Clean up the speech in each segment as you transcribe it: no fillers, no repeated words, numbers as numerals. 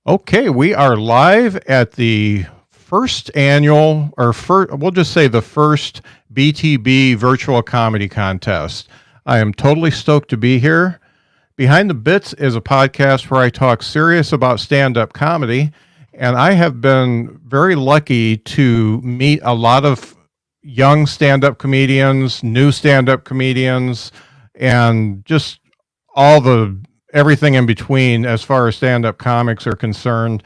Okay, we are live at the first annual, we'll just say the first BTB virtual comedy contest. I am totally stoked to be here. Behind the Bits is a podcast where I talk serious about stand-up comedy, and I have been very lucky to meet a lot of young stand-up comedians, new stand-up comedians, and just all the everything in between as far as stand-up comics are concerned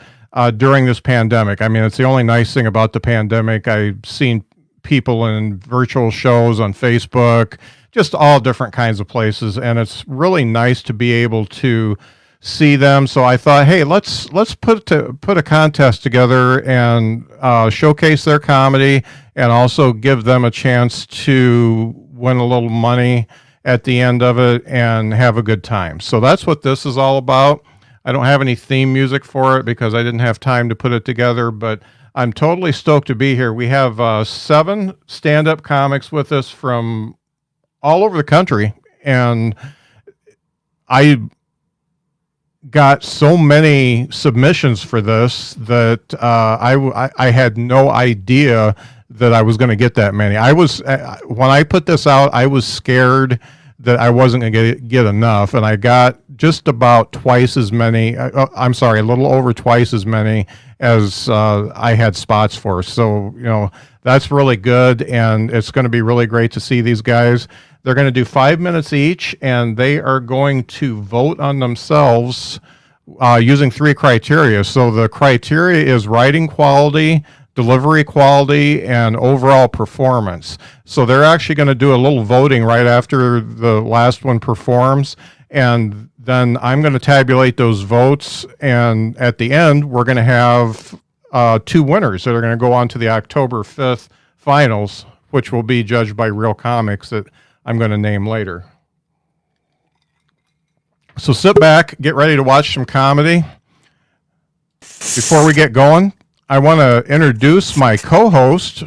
during this pandemic. I mean, it's the only nice thing about the pandemic. I've seen people in virtual shows on Facebook, just all different kinds of places, and it's really nice to be able to see them. So I thought, hey, let's put a contest together and showcase their comedy, and also give them a chance to win a little money at the end of it and have a good time. So that's what this is all about. I don't have any theme music for it because I didn't have time to put it together, but I'm totally stoked to be here. We have 7 stand-up comics with us from all over the country, and I got so many submissions for this that I had no idea that I was going to get that many. I was when I put this out, I was scared that I wasn't going to get enough, and I got just about twice as many. I'm sorry, a little over twice as many as I had spots for. So that's really good, and it's going to be really great to see these guys. They're going to do 5 minutes each, and they are going to vote on themselves using 3 criteria. So the criteria is writing quality, delivery quality, and overall performance. So they're actually going to do a little voting right after the last one performs, and then I'm going to tabulate those votes, and at the end we're going to have 2 winners that are going to go on to the October 5th finals, which will be judged by real comics that I'm going to name later. So sit back, get ready to watch some comedy. Before we get going, I want to introduce my co-host.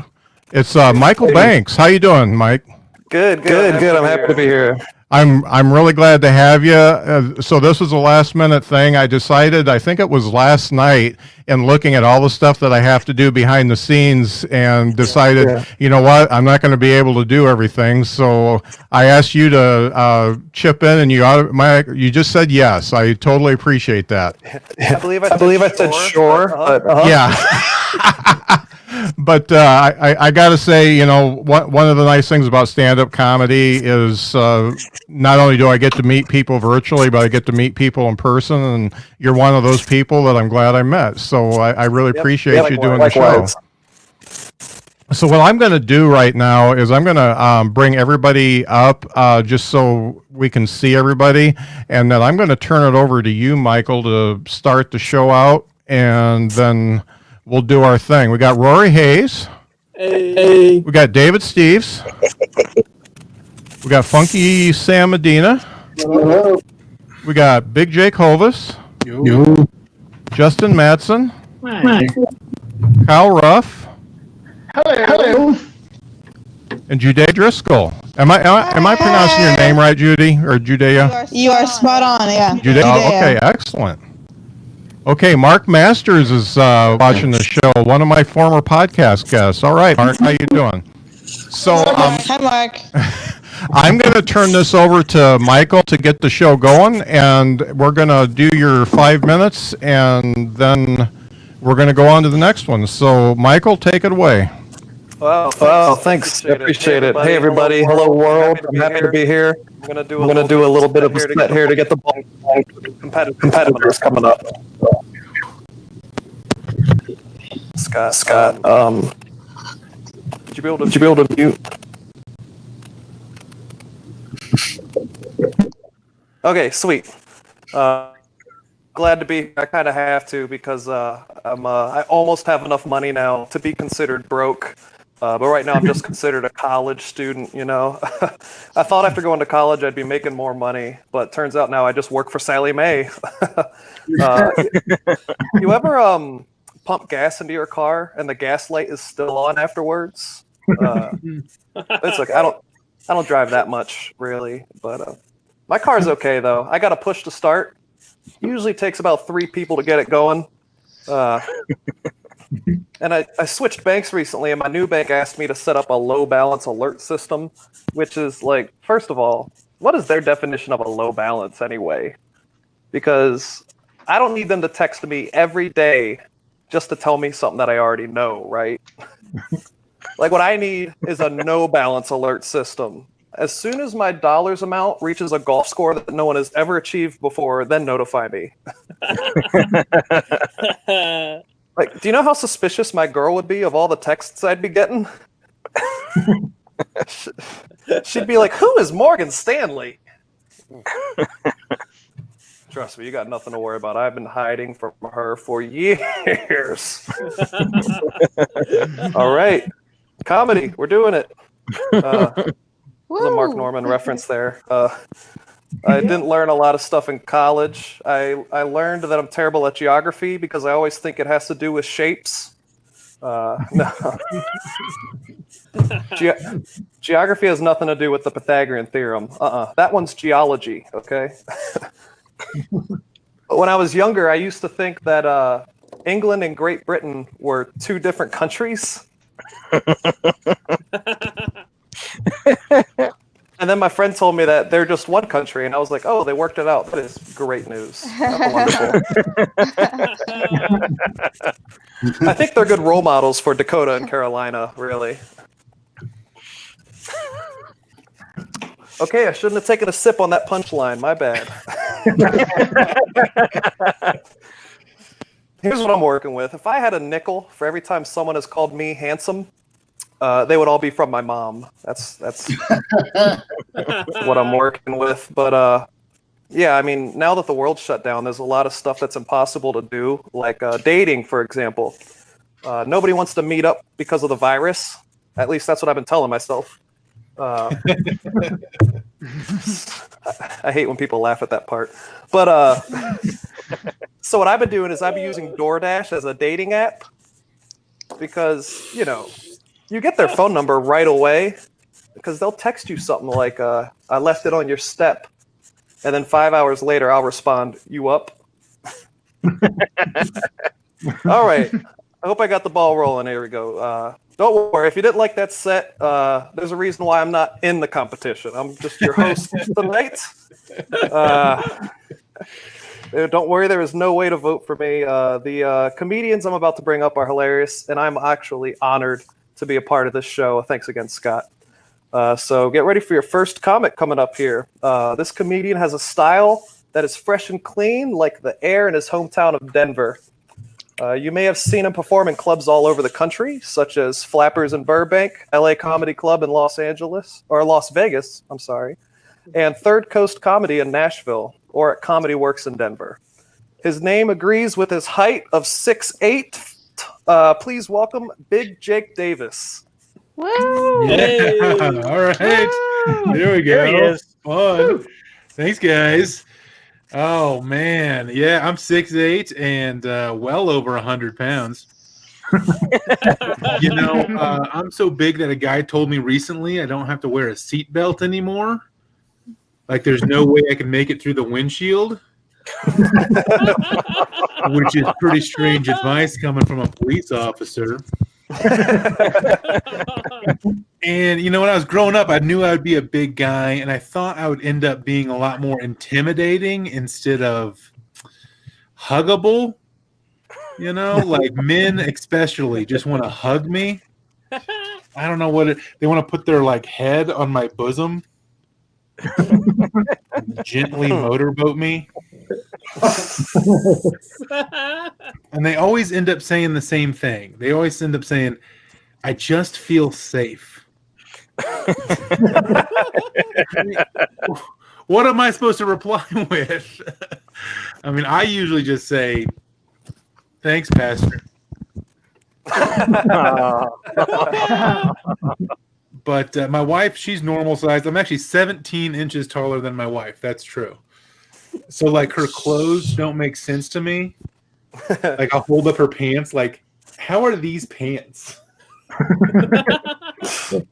It's Michael Banks. How you doing, Mike? Good. I'm happy to be here. I'm really glad to have you. So this was a last minute thing. I decided, I think it was last night, in looking at all the stuff that I have to do behind the scenes, and decided, you know what, I'm not going to be able to do everything. So I asked you to chip in, and you just said yes. I totally appreciate that. I believe I said sure. But, Yeah. But I got to say, one of the nice things about stand-up comedy is not only do I get to meet people virtually, but I get to meet people in person, and you're one of those people that I'm glad I met. So I really appreciate you doing the show. So what I'm going to do right now is I'm going to bring everybody up just so we can see everybody, and then I'm going to turn it over to you, Michael, to start the show out, and then we'll do our thing. We got Rory Hayes. Hey. We got David Steves. We got Funky Sam Medina. Hello. We got Big Jake Hovis. Yo. Justin Matson. Hi. Kyle Ruff. Hello. And Judaea Driscoll. Am I pronouncing your name right, Judy, or Judaea? You are spot on, yeah. Judaea. Oh, okay, excellent. Okay, Mark Masters is watching the show. One of my former podcast guests. All right, Mark, how you doing? So, Hi, Mark. I'm going to turn this over to Michael to get the show going, and we're going to do your 5 minutes, and then we're going to go on to the next one. So, Michael, take it away. Well, thanks. I appreciate it. Hey, everybody. Hello, world. I'm happy to be here. I'm going to do a little bit of a set here to get the competitors coming up. Scott, would you be able to mute? Okay, sweet. Glad to be. I kind of have to, because I almost have enough money now to be considered broke. But right now I'm just considered a college student, I thought after going to college I'd be making more money, but turns out now I just work for Sally Mae. You ever pump gas into your car and the gas light is still on afterwards? It's like I don't drive that much really, but my car's okay though. I got a push to start. Usually takes about 3 people to get it going. Uh, and I switched banks recently, and my new bank asked me to set up a low balance alert system, which is like, first of all, what is their definition of a low balance anyway? Because I don't need them to text me every day just to tell me something that I already know, right? Like, what I need is a no balance alert system. As soon as my dollars amount reaches a golf score that no one has ever achieved before, then notify me. Like, do you know how suspicious my girl would be of all the texts I'd be getting? She'd be like, "Who is Morgan Stanley?" Trust me, you got nothing to worry about. I've been hiding from her for years. All right. Comedy, we're doing it. There's a Mark Norman reference there. I didn't learn a lot of stuff in college. I learned that I'm terrible at geography because I always think it has to do with shapes. No. Geography has nothing to do with the Pythagorean theorem. That one's geology, okay? But when I was younger, I used to think that England and Great Britain were two different countries. And then my friend told me that they're just one country, and I was like, "Oh, they worked it out. That is great news. That's wonderful." I think they're good role models for Dakota and Carolina, really. Okay, I shouldn't have taken a sip on that punchline. My bad. Here's what I'm working with. If I had a nickel for every time someone has called me handsome, they would all be from my mom. That's what I'm working with. But yeah, I mean, now that the world's shut down, there's a lot of stuff that's impossible to do, like dating, for example. Nobody wants to meet up because of the virus. At least that's what I've been telling myself. I hate when people laugh at that part. But so what I've been doing is I've been using DoorDash as a dating app because, you know, you get their phone number right away because they'll text you something like, I left it on your step. And then 5 hours later, I'll respond, "You up?" All right. I hope I got the ball rolling. Here we go. Don't worry. If you didn't like that set, there's a reason why I'm not in the competition. I'm just your host tonight. Don't worry. There is no way to vote for me. The comedians I'm about to bring up are hilarious, and I'm actually honored to be a part of this show. Thanks again, Scott. So get ready for your first comic coming up here. This comedian has a style that is fresh and clean, like the air in his hometown of Denver. You may have seen him perform in clubs all over the country, such as Flappers in Burbank, LA Comedy Club in Las Vegas, and Third Coast Comedy in Nashville, or at Comedy Works in Denver. His name agrees with his height of 6'8". Please welcome Big Jake Davis. Woo! Yeah. All right. There we go. There he is. Fun. Thanks, guys. Oh, man. Yeah, I'm 6'8" and well over 100 pounds. You know, I'm so big that a guy told me recently I don't have to wear a seatbelt anymore. Like, there's no way I can make it through the windshield. Which is pretty strange advice coming from a police officer. And, you know, when I was growing up, I knew I would be a big guy, and I thought I would end up being a lot more intimidating instead of huggable. You know, like men especially just want to hug me. I don't know what they want to put their, like, head on my bosom. Gently motorboat me. And they always end up saying the same thing. They always end up saying, "I just feel safe." What am I supposed to reply with? I mean, I usually just say, "Thanks, Pastor." But my wife, she's normal size. I'm actually 17 inches taller than my wife. That's true. So, like, her clothes don't make sense to me. Like, I'll hold up her pants. Like, how are these pants? Of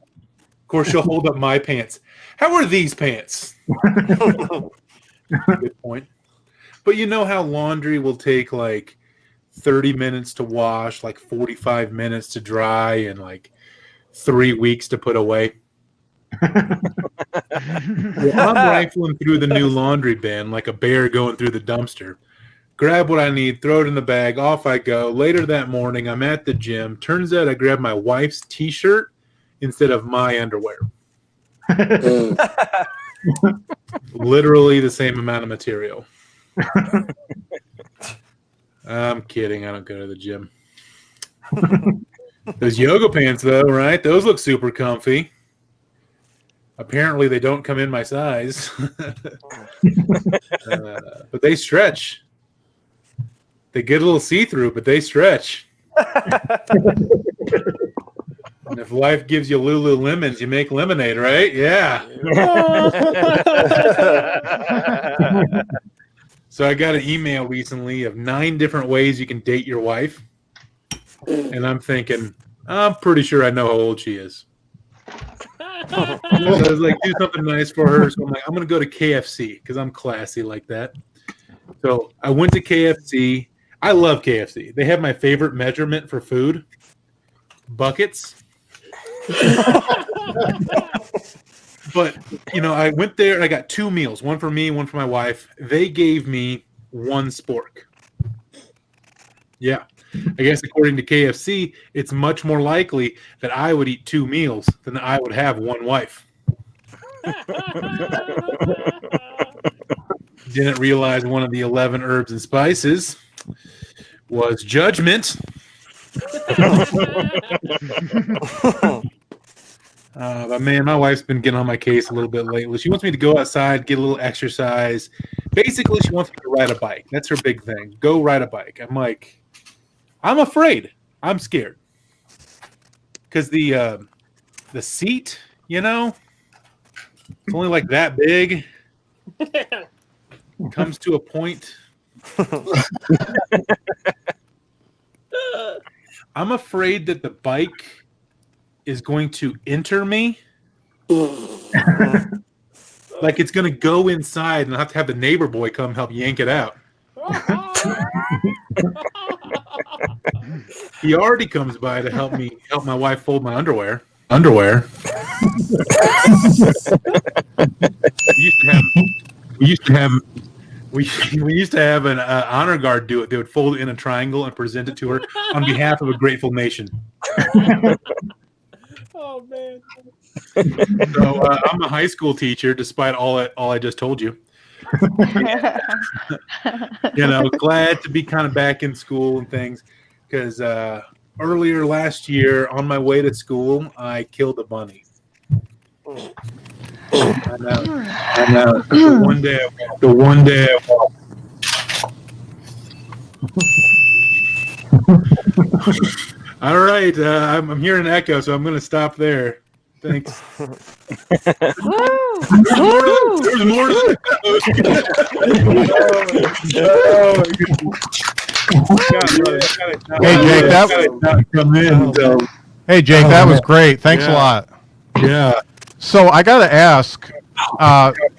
course, she'll hold up my pants. How are these pants? Good point. But you know how laundry will take, like, 30 minutes to wash, like 45 minutes to dry, and like 3 weeks to put away. Well, I'm rifling through the new laundry bin like a bear going through the dumpster. Grab what I need, throw it in the bag, off I go. Later that morning, I'm at the gym. Turns out I grabbed my wife's t-shirt instead of my underwear. Literally the same amount of material. I'm kidding. I don't go to the gym. Those yoga pants, though, right? Those look super comfy. Apparently, they don't come in my size. But they stretch. They get a little see-through, but they stretch. And if life gives you Lululemons, you make lemonade, right? Yeah. So I got an email recently of 9 different ways you can date your wife. And I'm thinking, I'm pretty sure I know how old she is. So I was like, do something nice for her. So I'm like, I'm going to go to KFC because I'm classy like that. So I went to KFC. I love KFC. They have my favorite measurement for food, buckets. But, I went there and I got 2 meals, one for me, one for my wife. They gave me 1 spork. Yeah. I guess according to KFC, it's much more likely that I would eat 2 meals than that I would have 1 wife. Didn't realize one of the 11 herbs and spices was judgment. But man, my wife's been getting on my case a little bit lately. She wants me to go outside, get a little exercise. Basically, she wants me to ride a bike. That's her big thing. Go ride a bike. I'm like, I'm afraid. I'm scared. Because the seat, it's only like that big. Comes to a point. I'm afraid that the bike is going to enter me. Like it's going to go inside and I'll have to have the neighbor boy come help yank it out. He already comes by to help my wife fold my underwear. We used to have an honor guard do it. They would fold it in a triangle and present it to her on behalf of a grateful nation. Oh man! So I'm a high school teacher, despite all I just told you. Glad to be kind of back in school and things. Because earlier last year, on my way to school, I killed a bunny. I know. The one day I walked. All right, I'm hearing an echo, so I'm going to stop there. Thanks. There's more to Hey Jake, that was great. Thanks a lot. Yeah. So I got to ask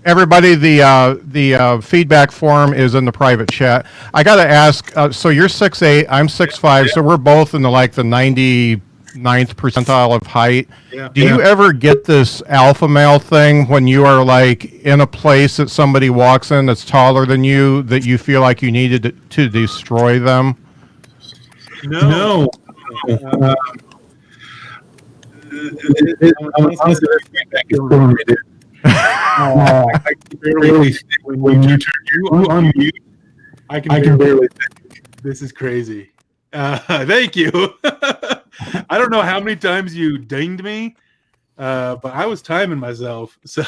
everybody. The feedback form is in the private chat. I got to ask. So you're 6'8", I'm 6'5", so we're both in the 99th percentile of height. Yeah. Do you ever get this alpha male thing when you are like in a place that somebody walks in that's taller than you that you feel like you needed to destroy them? No. Honestly, I can barely think when you turn you on mute. I can barely think. This is crazy. Thank you. I don't know how many times you dinged me, but I was timing myself. So,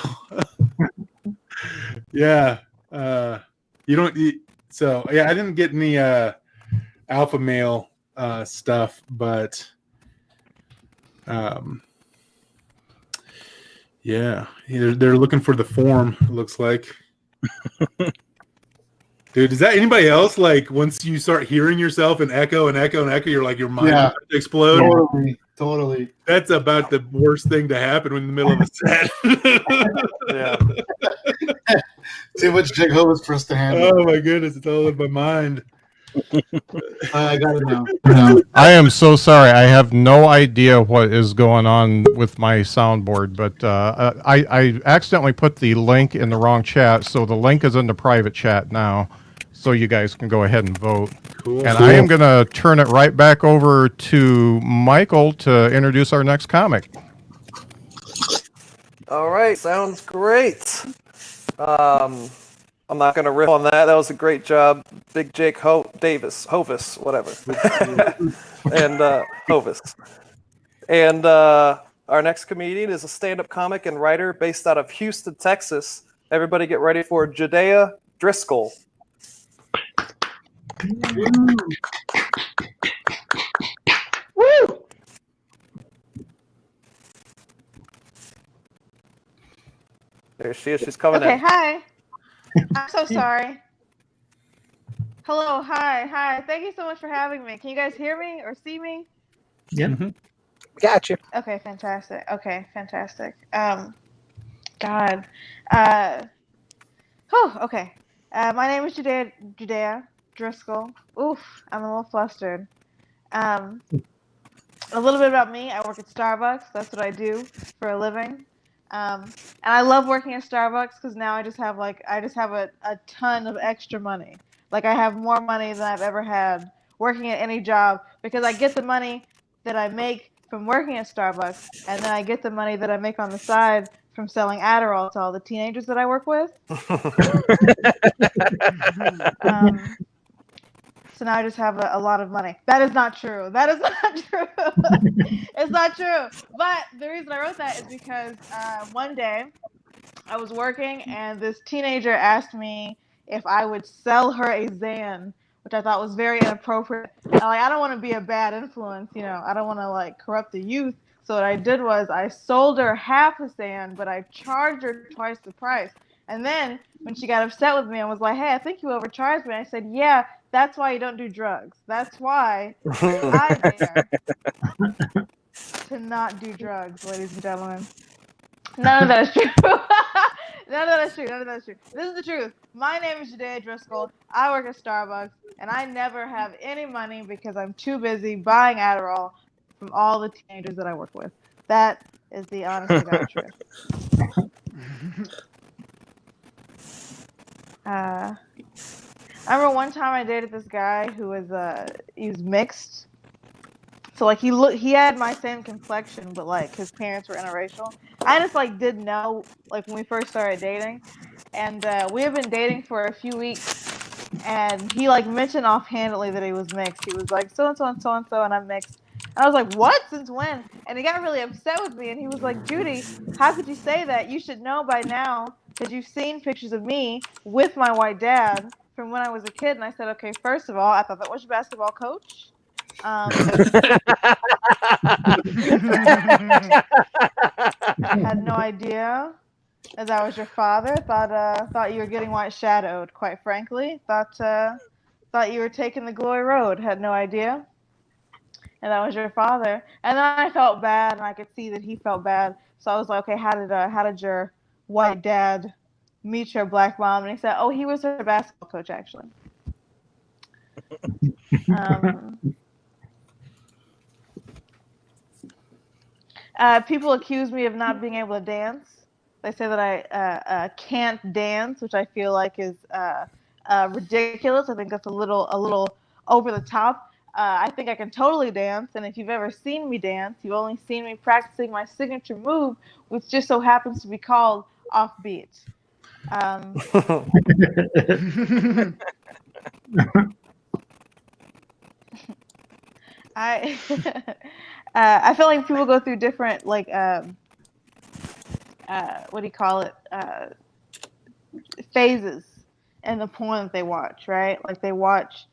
yeah. I didn't get any alpha male stuff, but they're looking for the form, it looks like. Dude, is that anybody else? Like, once you start hearing yourself and echo, you're like, your mind starts to explode. Totally. That's about the worst thing to happen in the middle of a set. Yeah. Too much Jake Hovis for us to handle. Oh my goodness, it's all in my mind. I got it now. I am so sorry. I have no idea what is going on with my soundboard, but I accidentally put the link in the wrong chat, so the link is in the private chat now, so you guys can go ahead and vote. Cool. And I am going to turn it right back over to Michael to introduce our next comic. All right, sounds great. I'm not gonna riff on that. That was a great job, Big Jake Hovis, whatever, and Hovis. And our next comedian is a stand-up comic and writer based out of Houston, Texas. Everybody, get ready for Judaea Driscoll. Woo! There she is. She's coming Okay, in. hi. I'm so sorry. Hello, hi. Thank you so much for having me. Can you guys hear me or see me? Yeah. Got you. Okay, fantastic. God. Okay. My name is Judaea Driscoll. Oof, I'm a little flustered. A little bit about me. I work at Starbucks. That's what I do for a living. And I love working at Starbucks because now I just have a ton of extra money. Like I have more money than I've ever had working at any job because I get the money that I make from working at Starbucks, and then I get the money that I make on the side from selling Adderall to all the teenagers that I work with. So now I just have a lot of money. That is not true. It's not true. But the reason I wrote that is because one day I was working and this teenager asked me if I would sell her a Xan, which I thought was very inappropriate. And, I don't want to be a bad influence, I don't want to corrupt the youth. So what I did was I sold her half a Xan, but I charged her twice the price. And then when she got upset with me and was like, "Hey, I think you overcharged me," I said, "Yeah, that's why you don't do drugs. That's why I dare to not do drugs, ladies and gentlemen." None of that is true. None of that is true. This is the truth. My name is Judaea Driscoll. I work at Starbucks, and I never have any money because I'm too busy buying Adderall from all the teenagers that I work with. That is the honest to God truth. I remember one time I dated this guy who was he was mixed. So he had my same complexion, but his parents were interracial. I just didn't know when we first started dating, and we had been dating for a few weeks, and he mentioned offhandedly that he was mixed. He was like, so and so and so and so, and I'm mixed. And I was like, what? Since when? And he got really upset with me, and he was like, Judy, how could you say that? You should know by now because you've seen pictures of me with my white dad from when I was a kid. And I said, okay, first of all, I thought that was your basketball coach. Had no idea that that was your father. Thought you were getting white shadowed. Quite frankly, thought you were taking the glory road. Had no idea, and that was your father. And then I felt bad, and I could see that he felt bad. So I was like, okay, how did your white dad meet your black mom? And he said, oh, he was her basketball coach actually. People accuse me of not being able to dance. They say that I can't dance, which I feel like is ridiculous. I think that's a little over the top. I think I can totally dance, and if you've ever seen me dance, you've only seen me practicing my signature move, which just so happens to be called offbeat. I feel like people go through different what do you call it, phases in the porn that they watch, right? They watch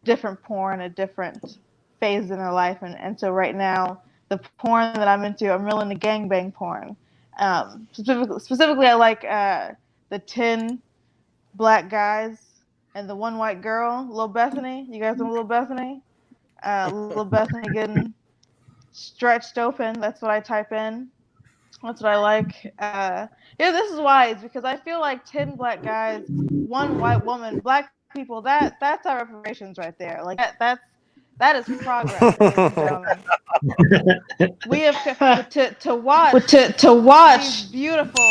different porn at different phases in their life, and so right now the porn that I'm into, I'm real into gangbang porn. Specifically I like the 10 black guys and the one white girl, Lil Bethany. You guys know Lil Bethany? Lil Bethany getting stretched open. That's what I type in. That's what I like. This is why. It's because I feel like 10 black guys, one white woman. Black people, that's our reparations right there. Like that is progress, ladies and gentlemen. We have to watch these beautiful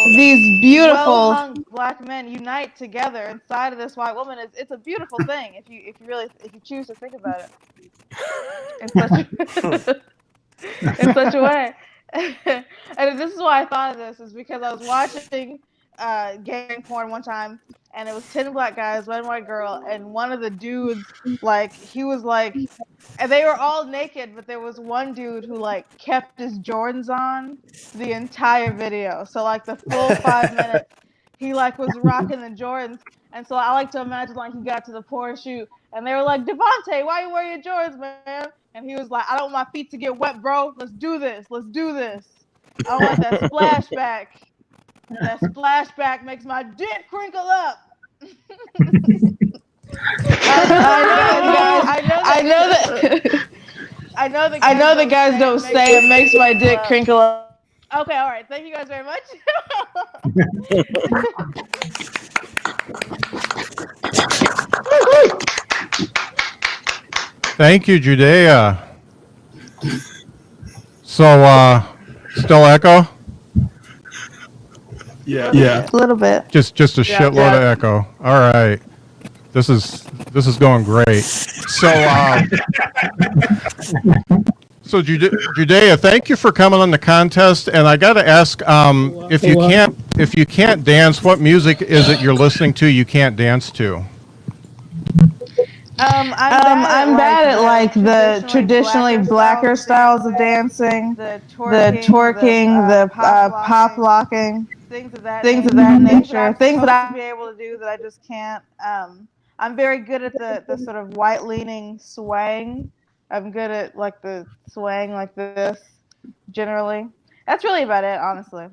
well-hung black men unite together inside of this white woman. It's a beautiful thing if you choose to think about it in such a way. And this is why I thought of this, is because I was watching gang porn one time, and it was 10 black guys, one white girl, and one of the dudes, like, he was like, and they were all naked, but there was one dude who like kept his Jordans on the entire video. So like the full 5 minutes, he like was rocking the Jordans. And so I like to imagine like he got to the porn shoot and they were like, Devontae, why you wearing your Jordans, man? And he was like, I don't want my feet to get wet, bro. Let's do this. Let's do this. I don't want that splashback. That splashback makes my dick crinkle up. I know the guys don't say it makes my dick crinkle up. Okay, all right. Thank you guys very much. Thank you, Judaea. So, still echo? Yeah. A little bit. Just a shitload of echo. All right. This is going great. So Judaea, thank you for coming on the contest. And I got to ask, if you can't dance, what music is it you're listening to you can't dance to? I'm bad at like the traditionally blacker styles of dancing, the twerking, the pop locking, things of that nature. Things that I be able to do that I just can't. I'm very good at the sort of white leaning swaying. I'm good at like the swaying like this generally. That's really about it, honestly.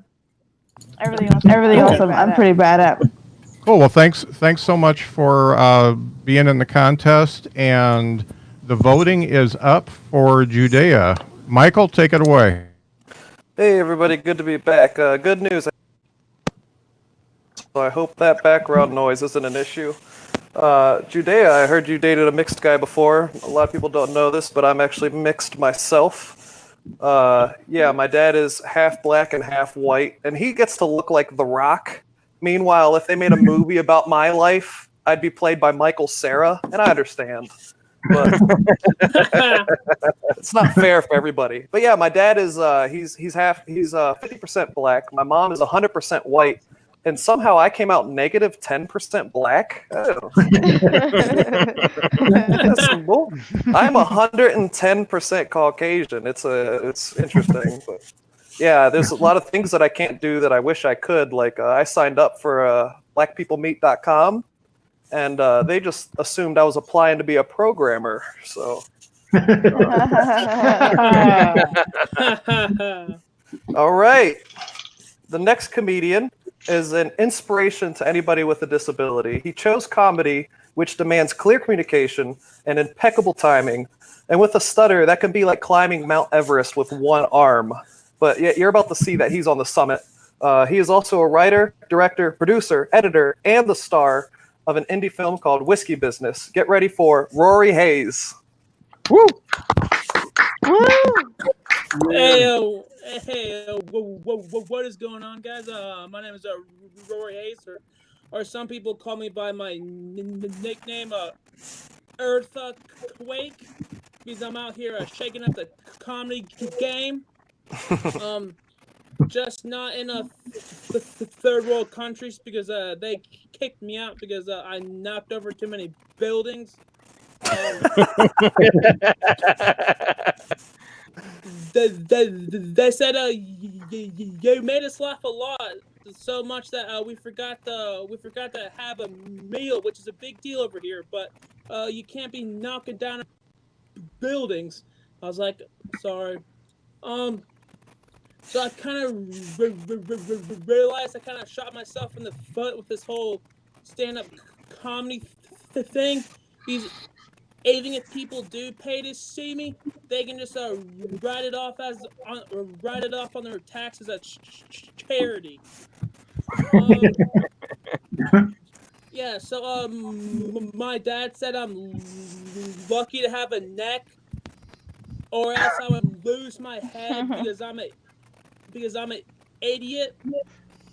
Everything else I'm pretty bad at. Cool. Well, thanks so much for being in the contest, and the voting is up for Judaea. Michael, take it away. Hey everybody, good to be back. Good news. So I hope that background noise isn't an issue. Judaea, I heard you dated a mixed guy before. A lot of people don't know this, but I'm actually mixed myself. Yeah, my dad is half black and half white, and he gets to look like The Rock. Meanwhile, if they made a movie about my life, I'd be played by Michael Cera, and I understand. But it's not fair for everybody. But yeah, my dad is he's 50% black. My mom is 100% white, and somehow I came out negative 10% black. Oh. I'm 110% Caucasian. It's interesting. But yeah, there's a lot of things that I can't do that I wish I could. Like I signed up for blackpeoplemeet.com, and they just assumed I was applying to be a programmer. So, all right. The next comedian is an inspiration to anybody with a disability. He chose comedy, which demands clear communication and impeccable timing. And with a stutter, that can be like climbing Mount Everest with one arm. But yeah, you're about to see that he's on the summit. He is also a writer, director, producer, editor, and the star of an indie film called Whiskey Business. Get ready for Rory Hayes. Woo! Woo! Hey, what is going on, guys? My name is Rory Hayes, or some people call me by my nickname, Earthquake, because I'm out here shaking up the comedy game. Just not in third world countries because they kicked me out because I knocked over too many buildings. They said you made us laugh a lot, so much that we forgot to have a meal, which is a big deal over here. But you can't be knocking down buildings. I was like, sorry. So I kind of realized I kind of shot myself in the foot with this whole stand-up comedy thing. Because even if people do pay to see me, they can just write it off on their taxes as charity. Yeah, so my dad said I'm lucky to have a neck, or else I would lose my head because I'm an idiot.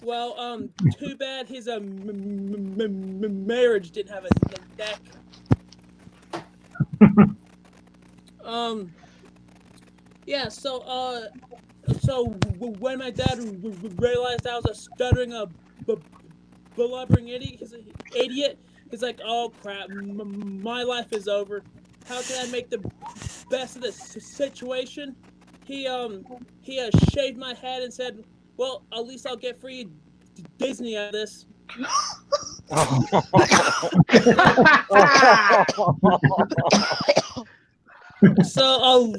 Well, too bad his marriage didn't have a neck. Yeah. So when my dad realized I was a stuttering, blubbering idiot, he's like, "Oh crap, my life is over. How can I make the best of this situation?" He shaved my head and said, "Well, at least I'll get free Disney out of this." So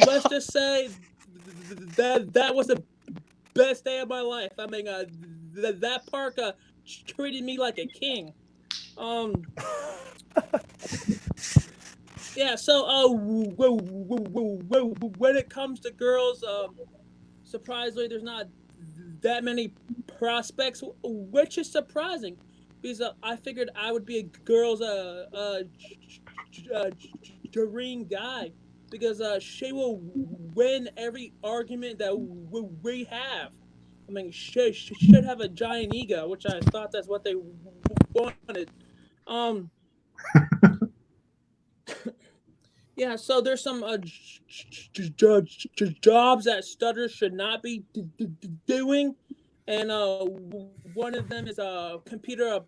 let's just say that was the best day of my life. I mean, that park treated me like a king. Yeah. So when it comes to girls, surprisingly, there's not that many prospects, which is surprising because I figured I would be a girl's dream guy because she will win every argument that we have. I mean, she should have a giant ego, which I thought that's what they wanted. Yeah, so there's some jobs that stutters should not be doing, and one of them is a computer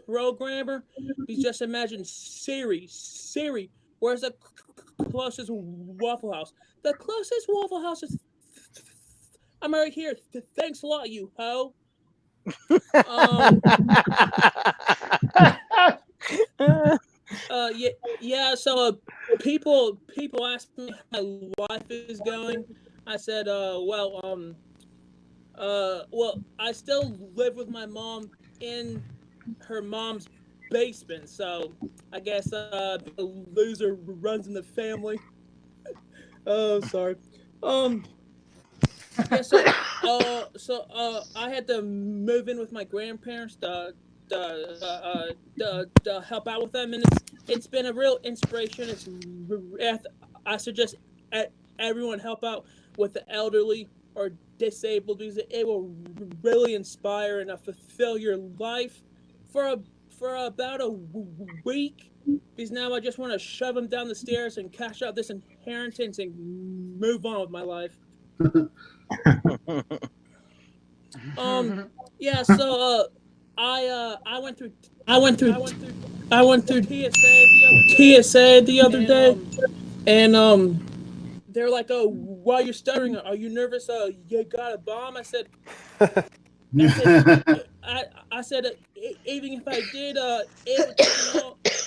programmer. You just imagine Siri. Siri, where's the closest Waffle House? The closest Waffle House is. I'm right here. Thanks a lot, you hoe. Yeah. So people ask me how my life is going. I said, well, I still live with my mom in her mom's basement. So I guess a loser runs in the family. Oh, sorry. Yeah. So I had to move in with my grandparents to help out with them, and it's been a real inspiration. I suggest everyone help out with the elderly or disabled because it will really inspire and fulfill your life for about a week. Because now I just want to shove them down the stairs and cash out this inheritance and move on with my life. Yeah. So I went through TSA the other day, and they're like, "Oh, why you're stuttering? Are you nervous? You got a bomb?" I said, I said, even if I did,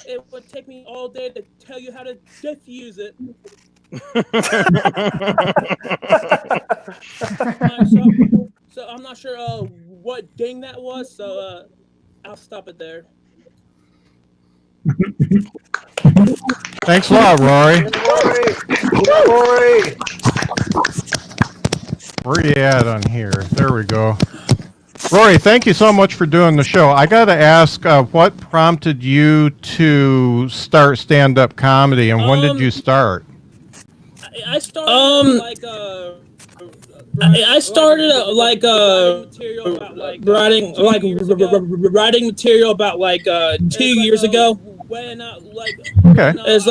it would take me all day to tell you how to defuse it. So I'm not sure what ding that was. So I'll stop it there. Thanks a lot, Rory. Rory. Where are you at on here? There we go. Rory, thank you so much for doing the show. I got to ask, what prompted you to start stand-up comedy, and when did you start? I started writing material about 2 years ago. When Okay. it's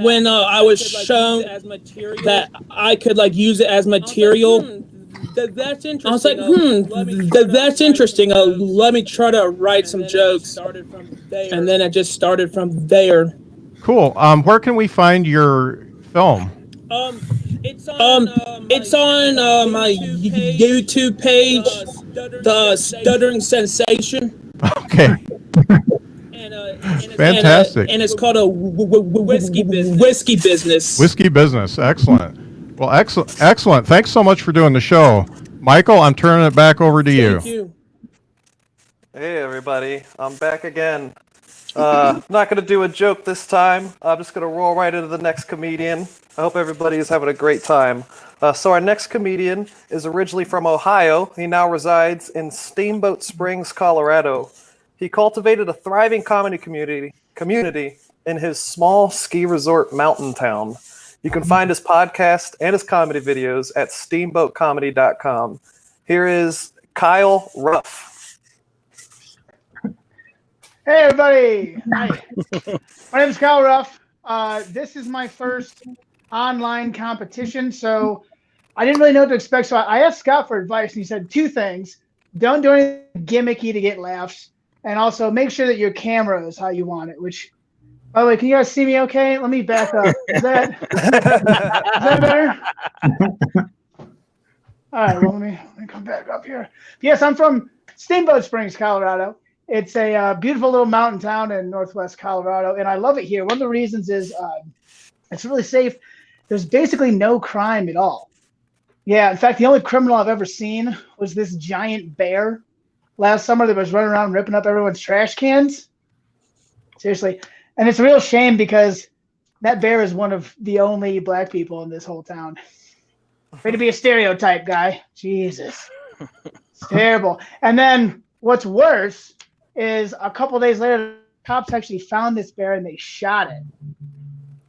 when I was shown that I could use it as material. That's interesting. I was like, that's interesting. Let me try to write some jokes, and then I just started from there. Cool. Where can we find your film? It's on my YouTube page, The Stuttering Sensation. Okay. Fantastic. And it's called a whiskey business. Whiskey business. Excellent. Well, excellent. Thanks so much for doing the show. Michael, I'm turning it back over to you. Thank you. Hey everybody, I'm back again. Not gonna do a joke this time. I'm just gonna roll right into the next comedian. I hope everybody is having a great time. So our next comedian is originally from Ohio. He now resides in Steamboat Springs, Colorado. He cultivated a thriving comedy community in his small ski resort mountain town. You can find his podcast and his comedy videos at steamboatcomedy.com. Here is Kyle Ruff. Hey everybody! Hi. My name is Kyle Ruff. This is my first online competition, so I didn't really know what to expect. So I asked Scott for advice, and he said two things: don't do anything gimmicky to get laughs, and also make sure that your camera is how you want it. Which, by the way, can you guys see me? Okay, let me back up. Is that better? All right. Well, let me come back up here. Yes, I'm from Steamboat Springs, Colorado. It's a beautiful little mountain town in northwest Colorado, and I love it here. One of the reasons is it's really safe. There's basically no crime at all. Yeah, in fact, the only criminal I've ever seen was this giant bear last summer that was running around ripping up everyone's trash cans. Seriously. And it's a real shame because that bear is one of the only black people in this whole town. Way to be a stereotype, guy. Jesus. It's terrible. And then what's worse is a couple days later, cops actually found this bear and they shot it.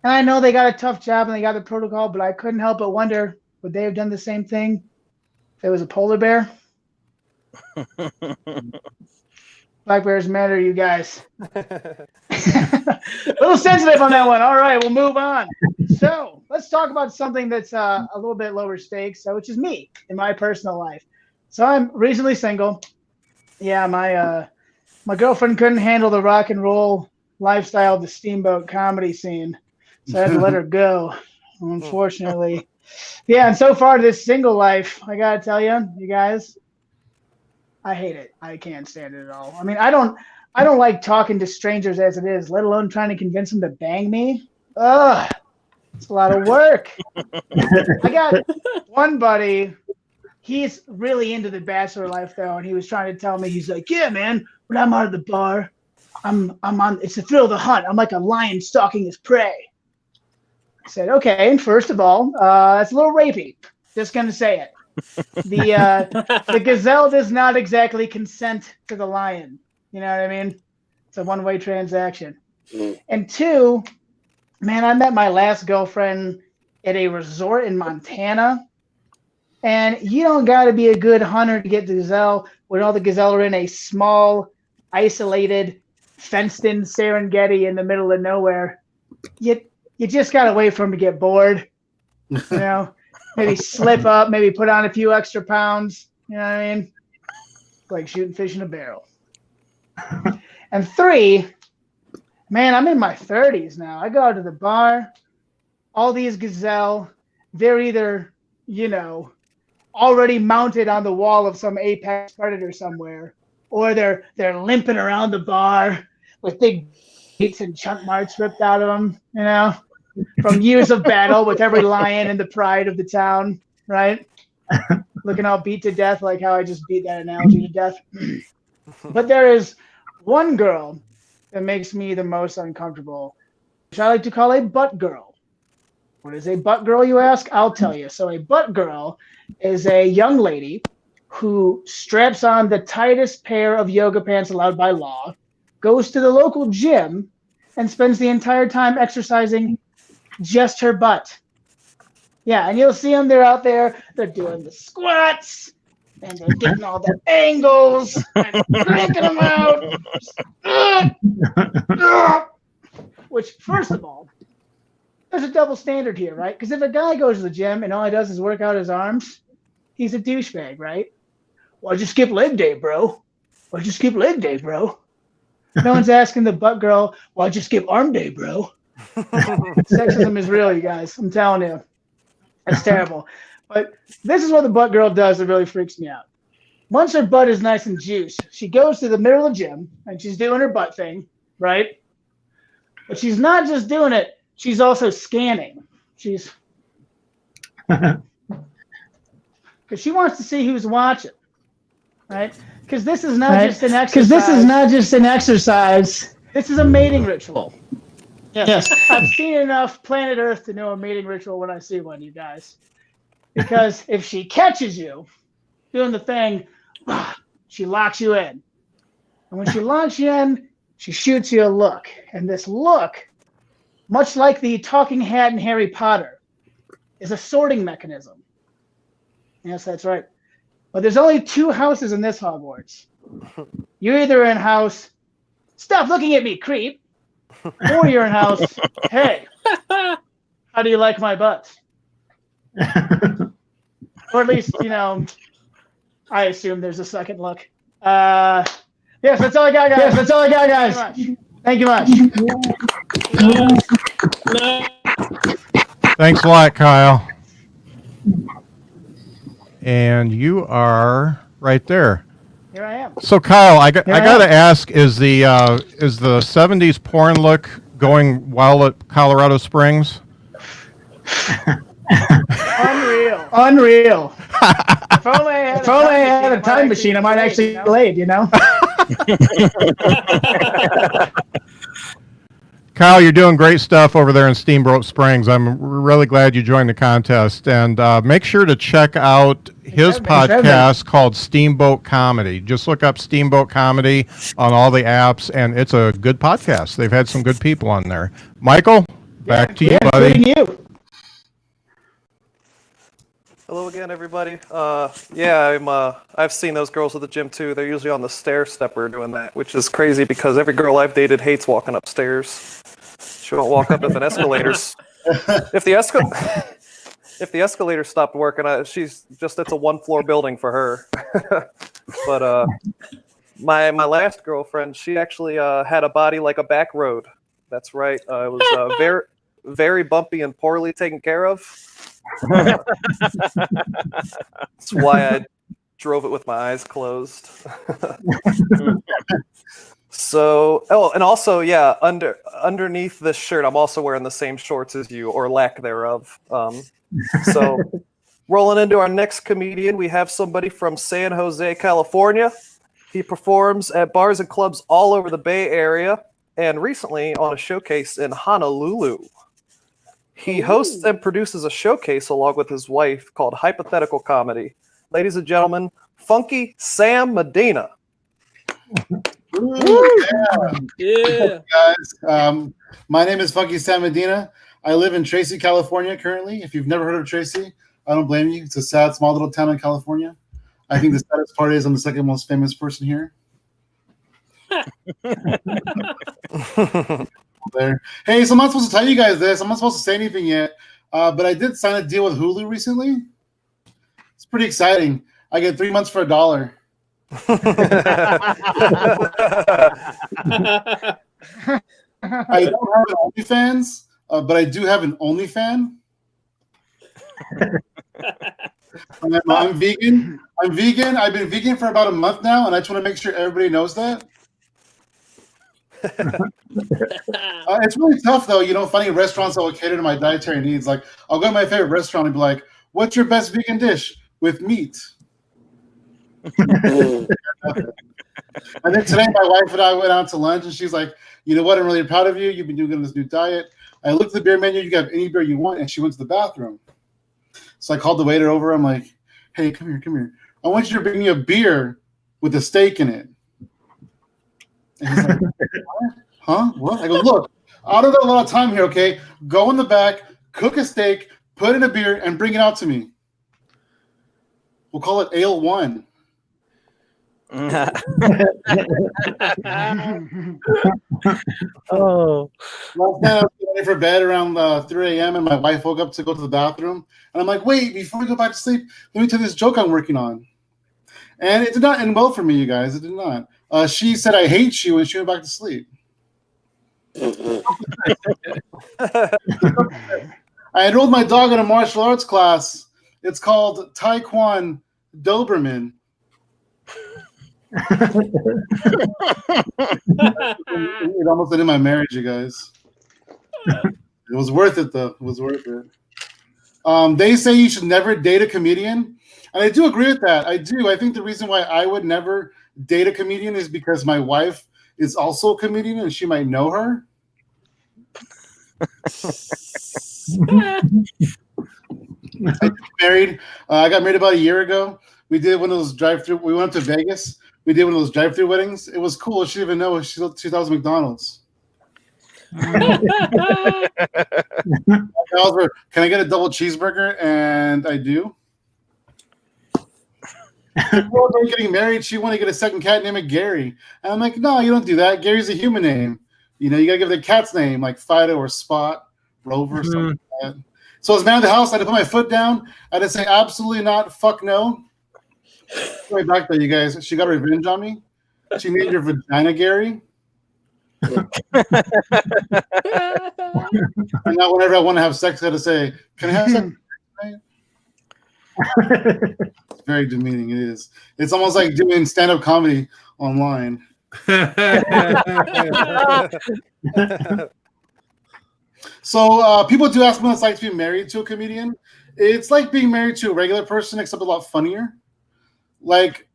And I know they got a tough job and they got the protocol, but I couldn't help but wonder, would they have done the same thing if it was a polar bear? Black bears matter, you guys. A little sensitive on that one. All right, we'll move on. So let's talk about something that's a little bit lower stakes, which is me in my personal life. So I'm recently single. Yeah, my girlfriend couldn't handle the rock and roll lifestyle of the steamboat comedy scene. So I had to let her go, unfortunately. Yeah, and so far this single life, I gotta tell you, you guys, I hate it. I can't stand it at all. I mean, I don't like talking to strangers as it is, let alone trying to convince them to bang me. Ugh, it's a lot of work. I got one buddy. He's really into the bachelor life though, and he was trying to tell me, he's like, yeah, man, when I'm out of the bar, I'm on. It's the thrill of the hunt. I'm like a lion stalking his prey. I said, okay, first of all, it's a little rapey. Just gonna say it. The gazelle does not exactly consent to the lion. You know what I mean? It's a one-way transaction. And two, man, I met my last girlfriend at a resort in Montana. And you don't got to be a good hunter to get the gazelle when all the gazelle are in a small, isolated, fenced-in Serengeti in the middle of nowhere. You just got to wait for them to get bored, you know, maybe slip up, maybe put on a few extra pounds, you know what I mean? Like shooting fish in a barrel. And three, man, I'm in my 30s now. I go out to the bar, all these gazelle, they're either, you know, already mounted on the wall of some apex predator somewhere, or they're limping around the bar with big beats and chunk marks ripped out of them, you know, from years of battle with every lion and the pride of the town, right? Looking all beat to death, like how I just beat that analogy to death. But there is one girl that makes me the most uncomfortable, which I like to call a butt girl. What is a butt girl, you ask? I'll tell you. So a butt girl is a young lady who straps on the tightest pair of yoga pants allowed by law, goes to the local gym, and spends the entire time exercising just her butt. Yeah, and you'll see them. They're out there. They're doing the squats, and they're getting all the angles, and cranking them out. Which, first of all, there's a double standard here, right? Because if a guy goes to the gym and all he does is work out his arms, he's a douchebag, right? Why'd you skip leg day, bro? Why'd you skip leg day, bro? No one's asking the butt girl, why'd you skip arm day, bro? Sexism is real, you guys. I'm telling you. It's terrible. But this is what the butt girl does that really freaks me out. Once her butt is nice and juiced, she goes to the middle of the gym and she's doing her butt thing, right? But she's not just doing it, she's also scanning. She's because she wants to see who's watching, right? Because this is not just an exercise. This is a mating ritual. Yes. I've seen enough planet Earth to know a mating ritual when I see one, you guys. Because if she catches you doing the thing, she locks you in. And when she locks you in, she shoots you a look. And this look, much like the talking hat in Harry Potter, is a sorting mechanism. Yes, that's right. But there's only 2 houses in this Hogwarts. You're either in house, stop looking at me, creep, or you're in house, hey, how do you like my butt? Or at least, I assume there's a second look. Yes, that's all I got, guys. Thank you much. No. Thanks a lot, Kyle. And you are right there. Here I am. So, Kyle, I got to ask: is the '70s porn look going well at Colorado Springs? Unreal. If only I had a time machine, I might actually get laid, Kyle, you're doing great stuff over there in Steamboat Springs. I'm really glad you joined the contest. And make sure to check out his podcast called Steamboat Comedy. Just look up Steamboat Comedy on all the apps, and it's a good podcast. They've had some good people on there. Michael, back to you, buddy. Including you. Hello again, everybody. I've seen those girls at the gym too. They're usually on the stair stepper doing that, which is crazy because every girl I've dated hates walking upstairs. She won't walk up if an escalator's if the escalator stopped working. It's a 1-floor building for her. But my last girlfriend, she actually had a body like a back road. That's right. It was very very bumpy and poorly taken care of. That's why I drove it with my eyes closed. Underneath this shirt, I'm also wearing the same shorts as you, or lack thereof. So, rolling into our next comedian, we have somebody from San Jose, California. He performs at bars and clubs all over the Bay Area, and recently on a showcase in Honolulu. He hosts and produces a showcase along with his wife called Hypothetical Comedy. Ladies and gentlemen, funky Sam Medina. Yeah. Guys, my name is Funky Sam Medina. I live in Tracy, California currently. If you've never heard of Tracy, I don't blame you. It's a sad, small little town in California. I think the saddest part is I'm the second most famous person here. There. Hey, so I'm not supposed to tell you guys this. I'm not supposed to say anything yet, but I did sign a deal with Hulu recently. It's pretty exciting. I get 3 months for $1. I don't have an OnlyFans, but I do have an OnlyFan. I'm vegan. I've been vegan for about a month now, and I just want to make sure everybody knows that. It's really tough, though. Finding restaurants that will cater to my dietary needs. Like, I'll go to my favorite restaurant and be like, "What's your best vegan dish with meat?" And then today, my wife and I went out to lunch, and she's like, "You know what? I'm really proud of you. You've been doing this new diet." I looked at the beer menu. You can have any beer you want, and she went to the bathroom. So I called the waiter over. I'm like, "Hey, come here. I want you to bring me a beer with a steak in it." And he's like, "Huh? What?" I go, "Look, I don't got a lot of time here, okay? Go in the back, cook a steak, put in a beer, and bring it out to me. We'll call it Ale 1. Oh. Last night I was ready for bed around 3 a.m. and my wife woke up to go to the bathroom. And I'm like, "Wait, before we go back to sleep, let me tell you this joke I'm working on." And it did not end well for me, you guys. It did not. She said, "I hate you," and she went back to sleep. I enrolled my dog in a martial arts class. It's called Taekwondo Doberman. It almost ended my marriage, you guys. It was worth it, though. It was worth it. They say you should never date a comedian. And I do agree with that. I do. I think the reason why I would never date a comedian is because my wife is also a comedian and she might know her. Married. I got married about a year ago. We did one of those drive-through. We went to Vegas. We did one of those drive-through weddings. It was cool. She didn't even know she thought it was McDonald's. Can I get a double cheeseburger? And I do. Before we were getting married, she wanted to get a second cat named Gary. And I'm like, no, you don't do that. Gary's a human name. You know, you got to give the cat's name, like Fido or Spot, Rover, something like that. So as man of the house, I had to put my foot down. I had to say, absolutely not, fuck no. Way back there, you guys. She got revenge on me. She named her vagina Gary. And now whenever I want to have sex, I got to say, can I have sex? It's very demeaning. It is. It's almost like doing stand-up comedy online. So people do ask me what it's like to be married to a comedian. It's like being married to a regular person, except a lot funnier. Like,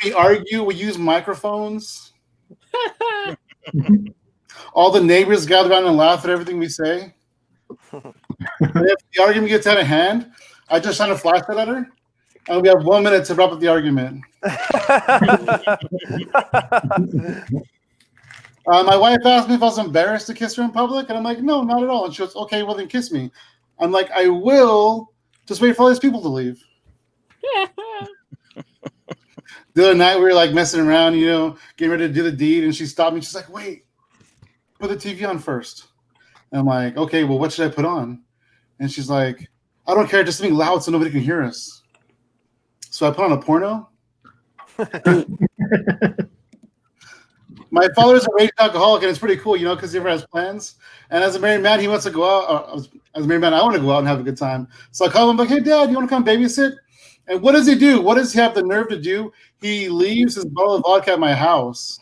we argue, we use microphones. All the neighbors gather around and laugh at everything we say. And if the argument gets out of hand, I just shine a flashlight at her, and we have 1 minute to wrap up the argument. My wife asked me if I was embarrassed to kiss her in public, and I'm like, no, not at all. And she goes, okay, well then kiss me. I'm like, I will. Just wait for all these people to leave. The other night we were like messing around, you know, getting ready to do the deed, and she stopped me. She's like, wait, put the TV on first. And I'm like, okay, well, what should I put on? And she's like, I don't care, just something loud so nobody can hear us. So I put on a porno. My father's a raging alcoholic, and it's pretty cool, you know, because he never has plans. And as a married man, he wants to go out. As a married man, I want to go out and have a good time. So I call him, like, hey, Dad, you want to come babysit? And what does he do? What does he have the nerve to do? He leaves his bottle of vodka at my house.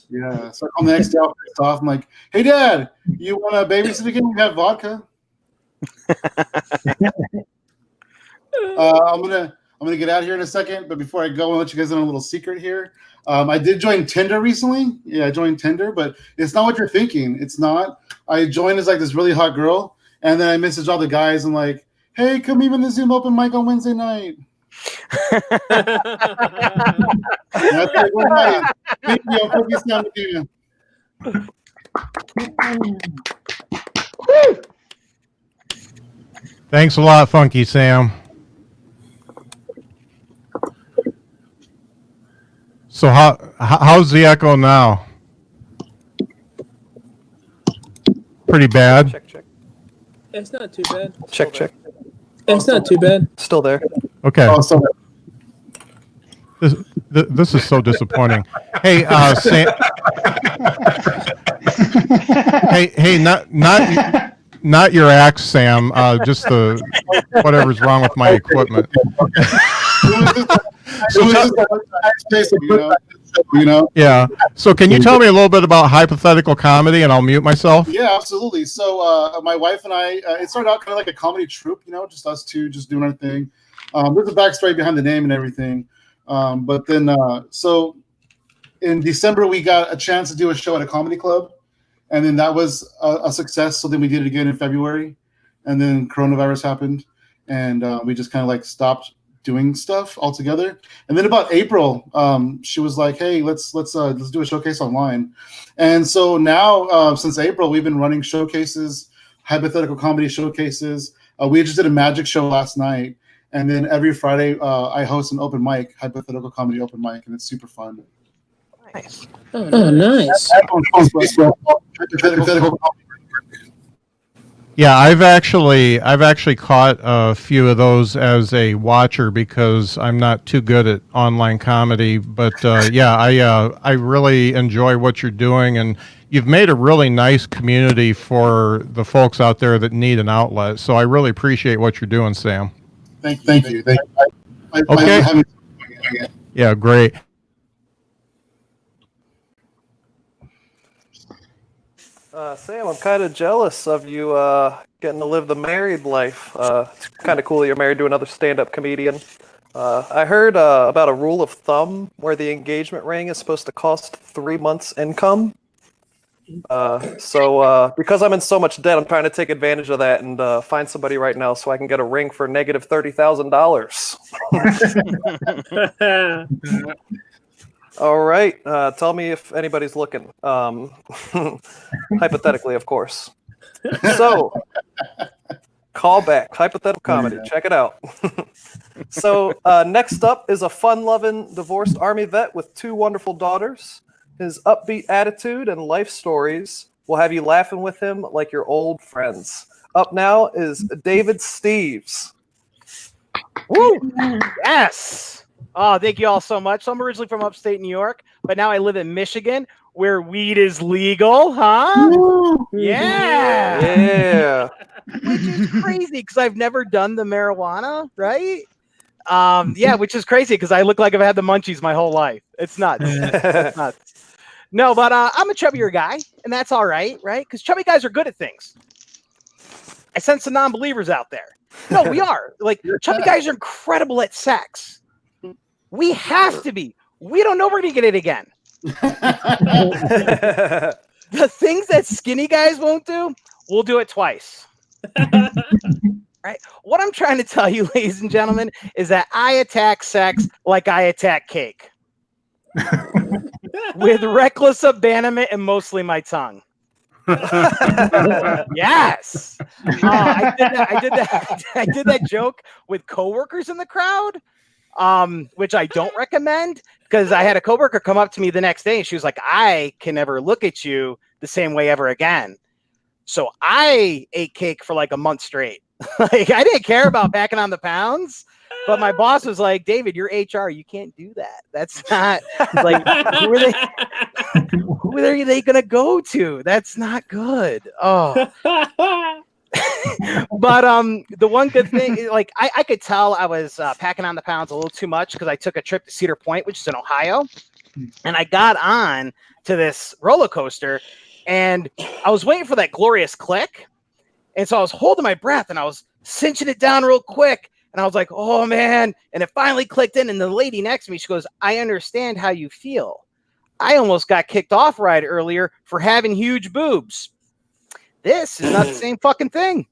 Yeah. So I call the next day, I'll pissed off. I'm like, hey, Dad, you want to babysit again? We have vodka. I'm gonna get out of here in a second, but before I go, I'll let you guys in on a little secret here. I did join Tinder recently. Yeah, I joined Tinder, but it's not what you're thinking. It's not. I joined as like this really hot girl, and then I messaged all the guys and like, hey, come meet me in the Zoom open mic on Wednesday night. That's like one night. Thank you. I'll put Sam Medina. Thanks a lot, Funky Sam. So how's the echo now? Pretty bad. Check. It's not too bad. Check. It's not too bad. Still there. Okay. This is so disappointing. Hey, Sam. hey, not your axe, Sam. Just the whatever's wrong with my equipment. You know? Yeah. So can you tell me a little bit about hypothetical comedy, and I'll mute myself? Yeah, absolutely. So my wife and I, it started out kind of like a comedy troupe, you know, just us two, just doing our thing. There's a backstory behind the name and everything. But then, so in December, we got a chance to do a show at a comedy club. And then that was a success. So then we did it again in February. And then coronavirus happened. And we just kind of like stopped doing stuff altogether. And then about April, she was like, hey, let's do a showcase online. And so now, since April, we've been running showcases, hypothetical comedy showcases. We just did a magic show last night. And then every Friday, I host an open mic, hypothetical comedy open mic, and it's super fun. Nice. Oh, nice. Yeah, I've actually caught a few of those as a watcher because I'm not too good at online comedy. But yeah, I really enjoy what you're doing, and you've made a really nice community for the folks out there that need an outlet. So I really appreciate what you're doing, Sam. Thank you. Okay. Yeah, great. Sam, I'm kind of jealous of you getting to live the married life. It's kind of cool that you're married to another stand-up comedian. I heard about a rule of thumb where the engagement ring is supposed to cost 3 months' income. So because I'm in so much debt, I'm trying to take advantage of that and find somebody right now so I can get a ring for negative $30,000. All right. Tell me if anybody's looking. Hypothetically, of course. So, callback, hypothetical comedy. Check it out. So, next up is a fun-loving divorced Army vet with 2 wonderful daughters. His upbeat attitude and life stories will have you laughing with him like your old friends. Up now is David Steves. Woo! Yes. Oh, thank you all so much. So I'm originally from upstate New York, but now I live in Michigan, where weed is legal, huh? Yeah. Yeah. Which is crazy because I've never done the marijuana, right? Yeah, which is crazy because I look like I've had the munchies my whole life. It's nuts. It's nuts. No, but I'm a chubbier guy, and that's all right, right? Because chubby guys are good at things. I sense some non-believers out there. No, we are. Like, chubby guys are incredible at sex. We have to be. We don't know we're going to get it again. The things that skinny guys won't do, we'll do it twice. Right? What I'm trying to tell you, ladies and gentlemen, is that I attack sex like I attack cake. With reckless abandonment and mostly my tongue. Yes. I did that joke with coworkers in the crowd, which I don't recommend because I had a coworker come up to me the next day and she was like, I can never look at you the same way ever again. So I ate cake for like a month straight. Like, I didn't care about packing on the pounds, but my boss was like, David, you're HR. You can't do that. That's not like, who are they going to go to? That's not good. Oh, but the one good thing, like I could tell I was packing on the pounds a little too much because I took a trip to Cedar Point, which is in Ohio, and I got on to this roller coaster, and I was waiting for that glorious click, and so I was holding my breath, and I was cinching it down real quick, and I was like, oh man, and it finally clicked in, and the lady next to me, she goes, I understand how you feel. I almost got kicked off right earlier for having huge boobs. This is not the same fucking thing.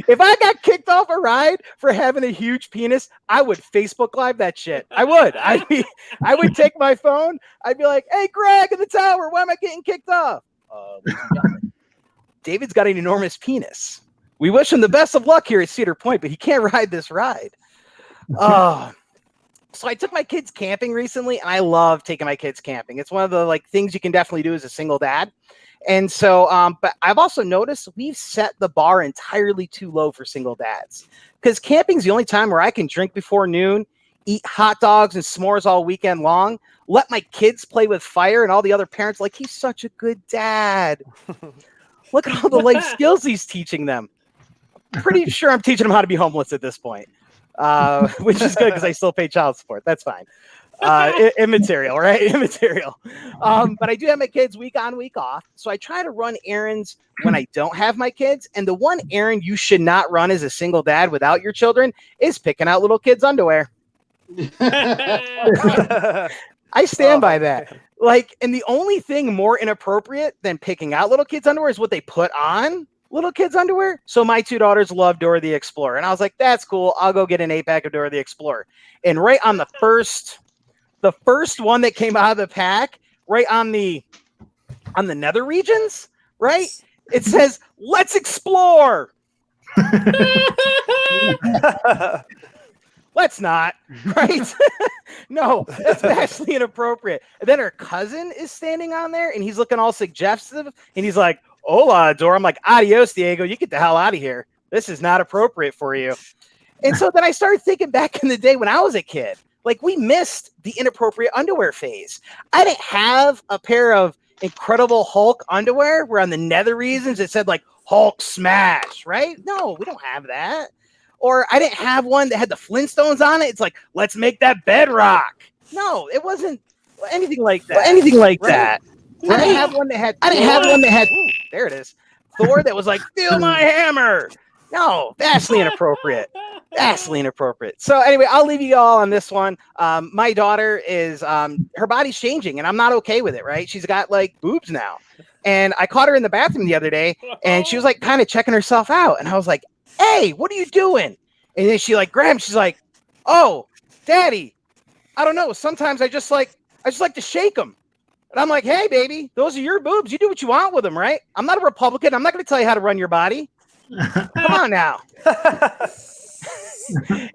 If I got kicked off a ride for having a huge penis, I would Facebook Live that shit. I would. I would take my phone. I'd be like, hey, Greg in the tower, why am I getting kicked off? David's got an enormous penis. We wish him the best of luck here at Cedar Point, but he can't ride this ride. So I took my kids camping recently, and I love taking my kids camping. It's one of the things you can definitely do as a single dad. And so, but I've also noticed we've set the bar entirely too low for single dads, because camping's the only time where I can drink before noon, eat hot dogs and s'mores all weekend long, let my kids play with fire, and all the other parents like, he's such a good dad. Look at all the life skills he's teaching them. Pretty sure I'm teaching them how to be homeless at this point. Which is good because I still pay child support. That's fine. Immaterial, right? Immaterial. But I do have my kids week on, week off. So I try to run errands when I don't have my kids. And the one errand you should not run as a single dad without your children is picking out little kids' underwear. I stand by that. And the only thing more inappropriate than picking out little kids' underwear is what they put on little kids' underwear. So my 2 daughters love Dora the Explorer. And I was like, that's cool. I'll go get an 8-pack of Dora the Explorer. And right on the first one that came out of the pack, right on the nether regions, right? It says, let's explore. Let's not, right? No, that's vastly inappropriate. And then her cousin is standing on there and he's looking all suggestive and he's like, hola, Dora. I'm like, adios, Diego. You get the hell out of here. This is not appropriate for you. And so then I started thinking back in the day when I was a kid, we missed the inappropriate underwear phase. I didn't have a pair of Incredible Hulk underwear where on the nether regions it said Hulk smash, right? No, we don't have that. Or I didn't have one that had the Flintstones on it. It's let's make that bedrock. No, it wasn't anything like that. That. I didn't have one that had. Ooh, there it is. Thor that was feel my hammer. No, vastly inappropriate. Vastly inappropriate. So anyway, I'll leave you all on this one. My daughter is her body's changing, and I'm not okay with it. Right? She's got like boobs now, and I caught her in the bathroom the other day, and she was like kind of checking herself out, and I was like, "Hey, what are you doing?" And then she like grabbed. She's like, "Oh, Daddy, I don't know. Sometimes I just like to shake them." And I'm like, "Hey, baby, those are your boobs. You do what you want with them, right? I'm not a Republican. I'm not going to tell you how to run your body. Come on now."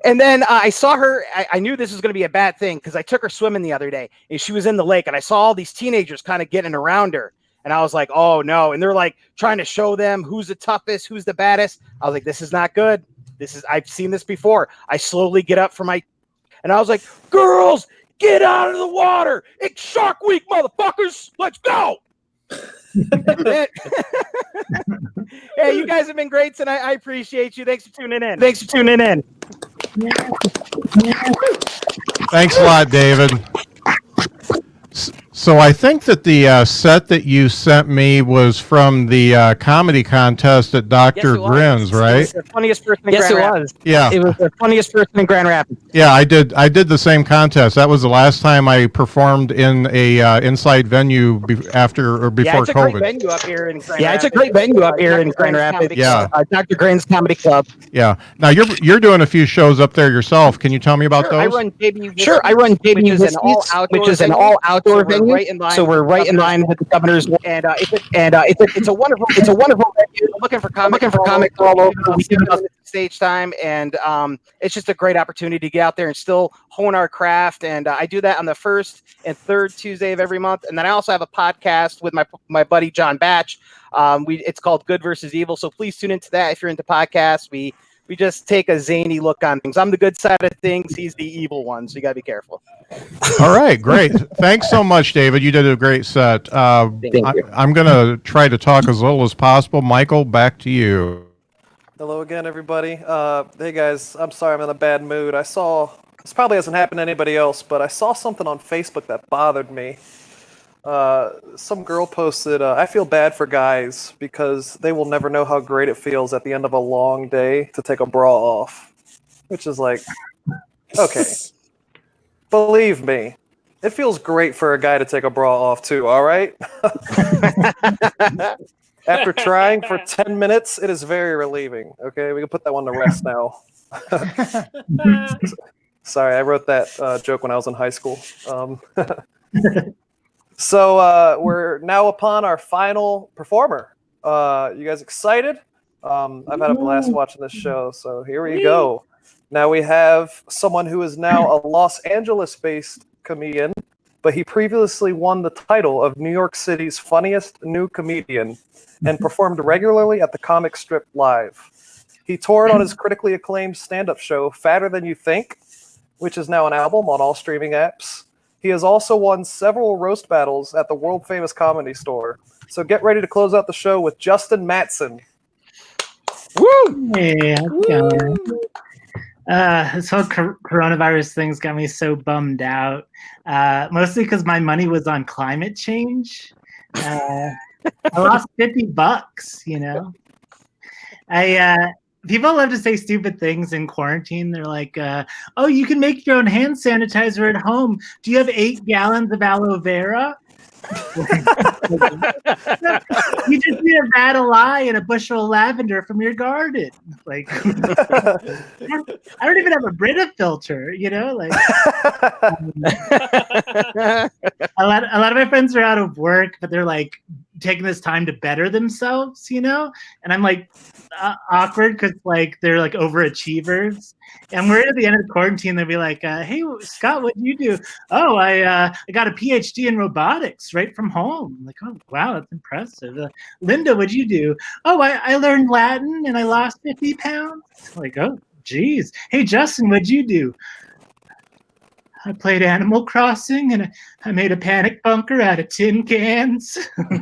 And then I saw her. I knew this was going to be a bad thing because I took her swimming the other day, and she was in the lake, and I saw all these teenagers kind of getting around her, and I was like, "Oh no!" And they're like trying to show them who's the toughest, who's the baddest. I was like, "This is not good. I've seen this before." I slowly get up from and I was like, "Girls, get out of the water! It's Shark Week, motherfuckers! Let's go!" Hey, you guys have been great tonight. I appreciate you. Thanks for tuning in. Thanks a lot, David. So I think that the set that you sent me was from the comedy contest at Dr. Grins, right? It was the funniest person in Grand Rapids. Yeah. It was the funniest person in Grand Rapids. Yeah, I did the same contest. That was the last time I performed in a inside venue after or before it's a COVID. great venue up here in Grand Rapids. It's a great venue up here in Grand Rapids. Yeah. Dr. Grins Comedy Club. Yeah. Now you're doing a few shows up there yourself. Can you tell me about those? I run JB, which is an all outdoor venue. So we're right in line with the governor's, and it's a wonderful venue. Looking for comics all over. We do stage time, and it's just a great opportunity to get out there and still hone our craft. And I do that on the first and third Tuesday of every month. And then I also have a podcast with my buddy John Batch. It's called Good versus Evil. So please tune into that if you're into podcasts. We just take a zany look on things. I'm the good side of things. He's the evil one. So you got to be careful. All right, great. Thanks so much, David. You did a great set. I'm going to try to talk as little as possible. Michael, back to you. Hello again, everybody. Hey, guys. I'm sorry I'm in a bad mood. This probably hasn't happened to anybody else, but I saw something on Facebook that bothered me. Some girl posted, I feel bad for guys because they will never know how great it feels at the end of a long day to take a bra off. Which is like, okay. Believe me, it feels great for a guy to take a bra off too, all right? After trying for 10 minutes, it is very relieving. Okay, we can put that one to rest now. Sorry, I wrote that joke when I was in high school. So we're now upon our final performer. You guys excited? I've had a blast watching this show, so here we go. Now we have someone who is now a Los Angeles-based comedian, but he previously won the title of New York City's funniest new comedian and performed regularly at the Comic Strip Live. He toured on his critically acclaimed stand-up show, Fatter Than You Think, which is now an album on all streaming apps. He has also won several roast battles at the world-famous Comedy Store. So get ready to close out the show with Justin Matson. Woo! Hey, how's it going? This whole coronavirus thing's got me so bummed out. Mostly because my money was on climate change. I lost $50, you know. People love to say stupid things in quarantine. They're like, oh, you can make your own hand sanitizer at home. Do you have 8 gallons of aloe vera? You just need a vat of lye and a bushel of lavender from your garden. Like, I don't even have a Brita filter, you know. Like, a lot of my friends are out of work, but they're like taking this time to better themselves, you know. And I'm like awkward because like they're like overachievers. And we're at the end of the quarantine. They'll be like, "Hey, Scott, what do you do?" "Oh, I got a PhD in robotics right from home." I'm like, "Oh, wow, that's impressive." "Linda, what'd you do?" "Oh, I learned Latin and I lost 50 pounds." I'm like, "Oh, geez." "Hey, Justin, what'd you do?" "I played Animal Crossing and I made a panic bunker out of tin cans." I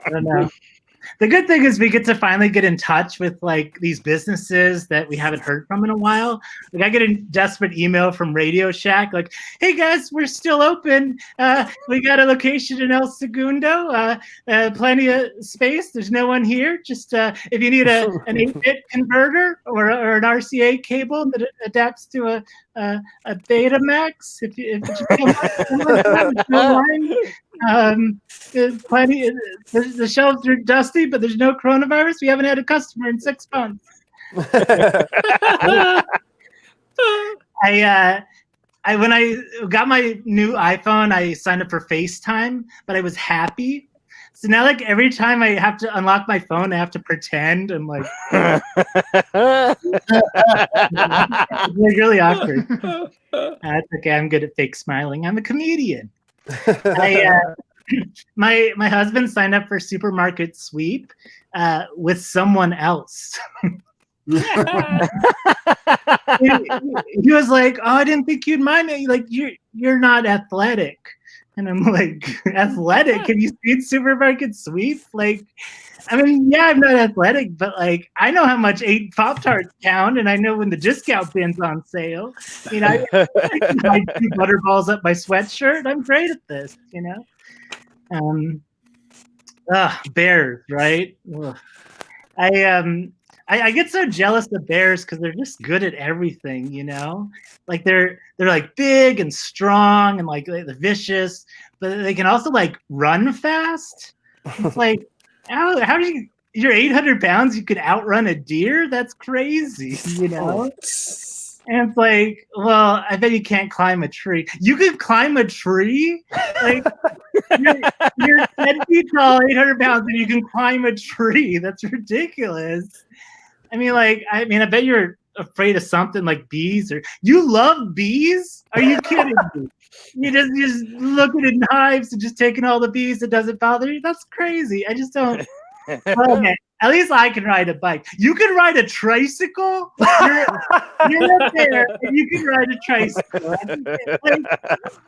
don't know. The good thing is we get to finally get in touch with like these businesses that we haven't heard from in a while. Like I get a desperate email from Radio Shack, like, "Hey guys, we're still open. We got a location in El Segundo. Plenty of space. There's no one here. Just if you need an 8-bit converter or an RCA cable that adapts to a Betamax, if you plenty. The shelves are dusty, but there's no coronavirus. We haven't had a customer in 6 months." When I got my new iPhone, I signed up for FaceTime, but I was happy. So now, like every time I have to unlock my phone, I have to pretend I'm like, it's like really awkward. That's okay. I'm good at fake smiling. I'm a comedian. My husband signed up for Supermarket Sweep with someone else. He was like, "Oh, I didn't think you'd mind it. Like you're not athletic." And I'm like, "Athletic? Have you seen Supermarket Sweep? Like, I mean, yeah, I'm not athletic, but like I know how much 8 Pop-Tarts count, and I know when the discount bin's on sale. You know, I can buy 2 Butterballs up my sweatshirt. I'm great at this, you know." Bears, right? Ugh. I get so jealous of bears because they're just good at everything, you know. Like they're like big and strong and like they're vicious, but they can also like run fast. It's like how do you're 800 pounds, you could outrun a deer? That's crazy, you know. And it's like, well, I bet you can't climb a tree. You could climb a tree? Like, you're 10 feet tall, 800 pounds, and you can climb a tree. That's ridiculous. I mean, I bet you're afraid of something like bees. Or you love bees? Are you kidding me? You just looking at hives and just taking all the bees. It doesn't bother you? That's crazy. I just don't. Okay. At least I can ride a bike. You can ride a tricycle? You're up there and you can ride a tricycle.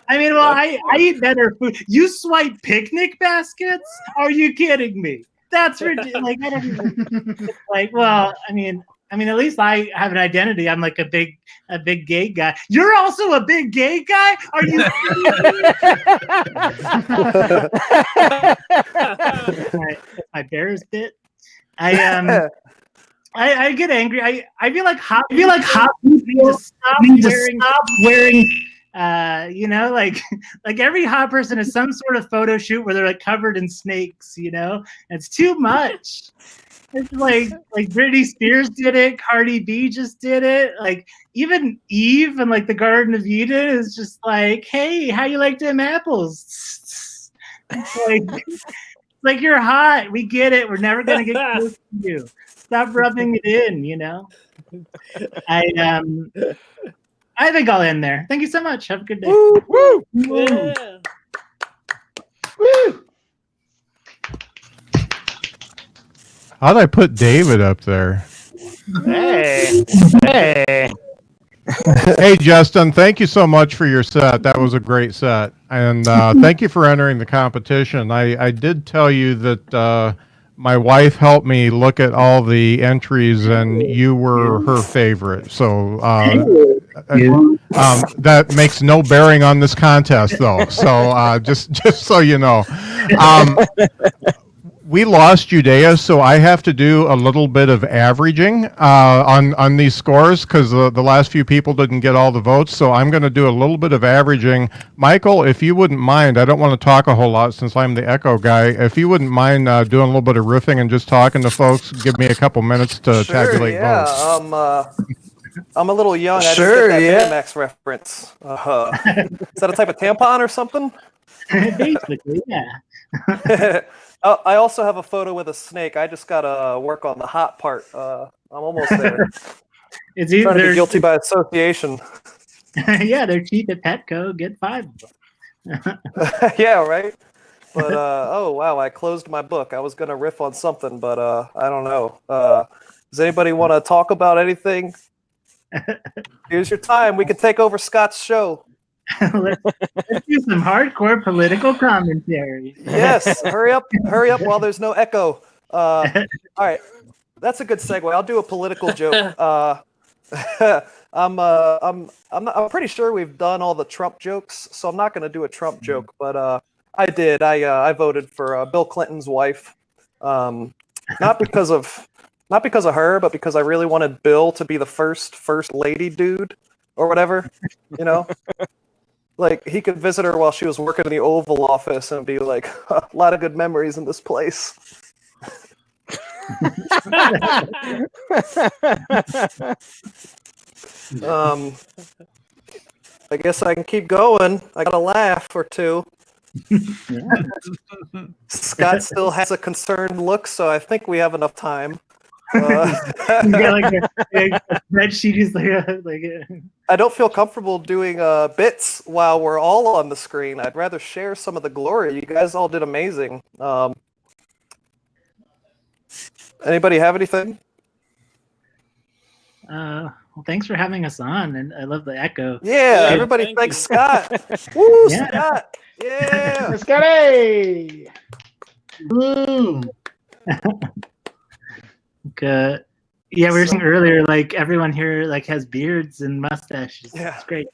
I mean, well, I eat better food. You swipe picnic baskets? Are you kidding me? That's ridiculous. Like, I don't even, it's like, well, I mean, at least I have an identity. I'm like a big gay guy. You're also a big gay guy? Are you my Bears bit? I get angry. I feel like hot people need to stop wearing you know, like every hot person has some sort of photo shoot where they're like covered in snakes, you know? And it's too much. It's like Britney Spears did it, Cardi B just did it, like even Eve and like the Garden of Eden is just like, "Hey, how you like them apples?" It's like you're hot. We get it. We're never gonna get close to you. Stop rubbing it in, you know. I think I'll end there. Thank you so much. Have a good day. Woo, woo. Yeah. Woo! How'd I put David up there? Hey. Hey, Justin, thank you so much for your set. That was a great set. And thank you for entering the competition. I did tell you that my wife helped me look at all the entries, and you were her favorite. So that makes no bearing on this contest, though. So just so you know. We lost Judaea, so I have to do a little bit of averaging on these scores because the last few people didn't get all the votes. So I'm going to do a little bit of averaging. Michael, if you wouldn't mind, I don't want to talk a whole lot since I'm the echo guy. If you wouldn't mind doing a little bit of riffing and just talking to folks, give me a couple minutes to tabulate votes. I'm a little young. I Sure, didn't get that Betamax reference. Is that a type of tampon or something? Basically, yeah. I also have a photo with a snake. I just gotta work on the hot part. I'm almost there. It's Trying to either be guilty by association. yeah, they're cheap at Petco. Get 5 of them. Yeah, right. But oh wow, I closed my book. I was gonna riff on something, but I don't know. Does anybody want to talk about anything? Here's your time. We can take over Scott's show. Let's do some hardcore political commentary. Yes, hurry up while there's no echo. All right, that's a good segue. I'll do a political joke. I'm pretty sure we've done all the Trump jokes, so I'm not going to do a Trump joke. But I did. I voted for Bill Clinton's wife, not because of her, but because I really wanted Bill to be the first lady dude or whatever, you know. Like, he could visit her while she was working in the Oval Office and be like, a lot of good memories in this place. I guess I can keep going. I got a laugh or two. Scott still has a concerned look, so I think we have enough time. You got like a spreadsheet. Is like I don't feel comfortable doing bits while we're all on the screen. I'd rather share some of the glory. You guys all did amazing. Anybody have anything? Well, thanks for having us on, and I love the echo. Yeah, everybody thank thanks you. Scott. Woo, Yeah. Scott. Yeah. Scotty! Woo! Yeah, we were saying earlier, like everyone here like has beards and mustaches. Yeah. It's great.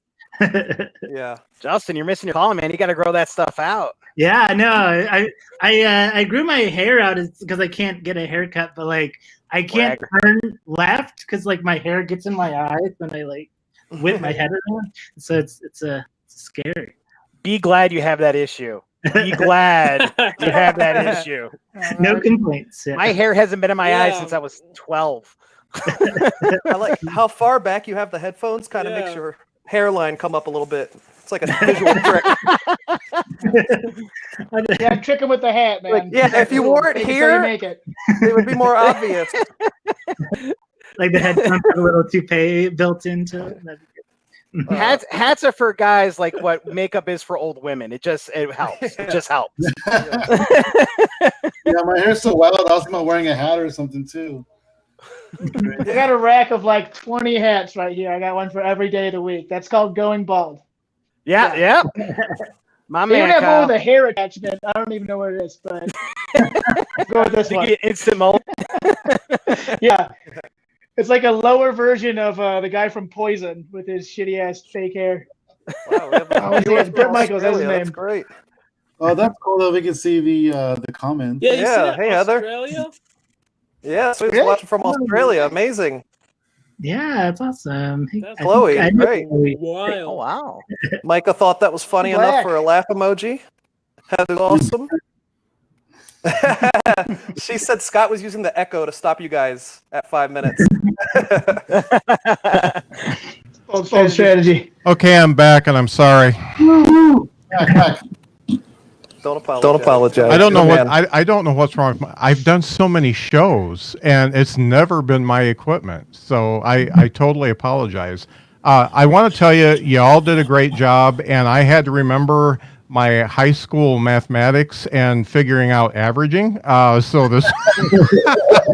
Yeah. Justin, you're missing your calling, man. You got to grow that stuff out. Yeah, no, I grew my hair out because I can't get a haircut, but like I can't turn left because like my hair gets in my eyes when I like whip my head around. So it's scary. Be glad you have that issue. Be glad you have that issue. No complaints. Yeah. My hair hasn't been in my eyes Yeah. since I was 12. I like how far back you have the headphones. Kind of makes your hairline come up a little bit. It's like a visual trick. Yeah, trick him with the hat, man. Like, yeah, if you wore it Make it so you here, make it. it would be more obvious. Like the headphones have a little toupee built into it. That'd be good. Hats are for guys like what makeup is for old women. It helps. It just helps. Yeah, my hair's so wild. I was thinking about wearing a hat or something too. I got a rack of like 20 hats right here. I got one for every day of the week. That's called going bald. Yeah. My They man, even have one Kyle. with a hair attachment. I don't even know what it is, but go with this You one. get instant mold. Yeah. It's like a lower version of the guy from Poison with his shitty ass fake hair. Wow, we have Oh, a yeah, Bret Michaels, that's his Australia. That's name. great. Oh, that's cool that we can see the comments. Yeah, you Yeah, see that? hey, Heather. Australia? Yeah, so he's Really? watching from Australia. Amazing. Yeah, that's awesome. That's Chloe, I know great. Chloe. Wild. Oh wow. Micah thought that was funny enough Black. for a laugh emoji. Heather's awesome. She said Scott was using the echo to stop you guys at 5 minutes. Old strategy. Okay, I'm back, and I'm sorry. Back. Don't apologize. I don't know Good what man. I don't know what's wrong with I've done so many shows, and it's never been my equipment. So I totally apologize. I want to tell you, you all did a great job, and I had to remember my high school mathematics and figuring out averaging. So this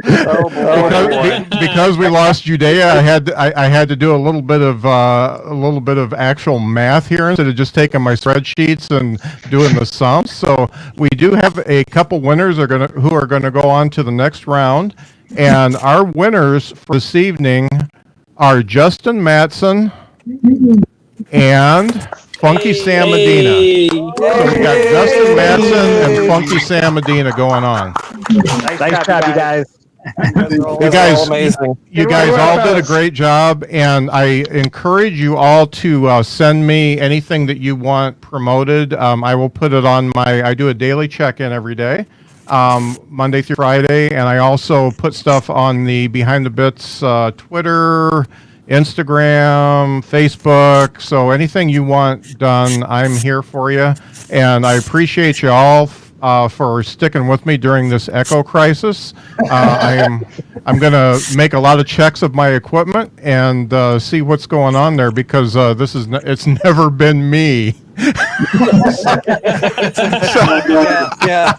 Oh, boy. because we lost Judaea, I had to do a little bit of actual math here instead of just taking my spreadsheets and doing the sums. So we do have a couple winners who are gonna go on to the next round, and our winners for this evening are Justin Matson and Funky Sam Medina. Hey. So we got Justin Matson and Funky Sam Medina going on. Nice job, you guys. You guys, amazing. you guys all did a great job, and I encourage you all to send me anything that you want promoted. I will put it on I do a daily check-in every day, Monday through Friday, and I also put stuff on the Behind the Bits Twitter, Instagram, Facebook. So anything you want done, I'm here for you, and I appreciate you all for sticking with me during this echo crisis. I'm going to make a lot of checks of my equipment and see what's going on there, because it's never been me. Yeah.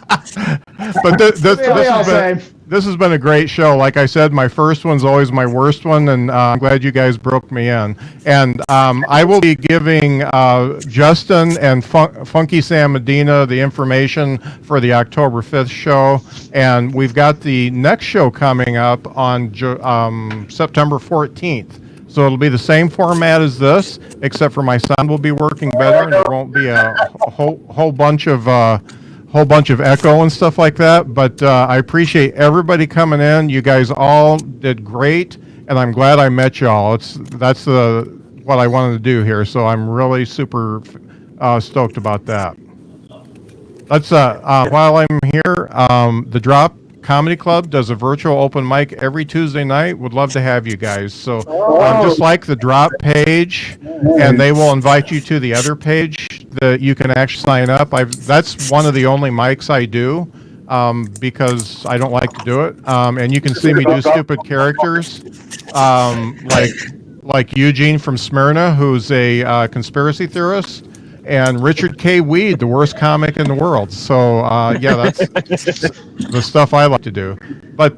But this We all has been, say. This has been a great show. Like I said, my first one's always my worst one, and I'm glad you guys broke me in. And I will be giving Justin and Funky Sam Medina the information for the October 5th show. And we've got the next show coming up on September 14th. So it'll be the same format as this, except for my sound will be working better, and there won't be a whole bunch of echo and stuff like that. But I appreciate everybody coming in. You guys all did great, and I'm glad I met y'all. That's what I wanted to do here. So I'm really super stoked about that. Let's while I'm here, the Drop Comedy Club does a virtual open mic every Tuesday night. Would love to have you guys. So just like the Drop page, and they will invite you to the other page that you can actually sign up. That's one of the only mics I do because I don't like to do it. And you can see me do stupid characters like Eugene from Smyrna, who's a conspiracy theorist. And Richard K. Weed, the worst comic in the world. So, that's the stuff I like to do. But,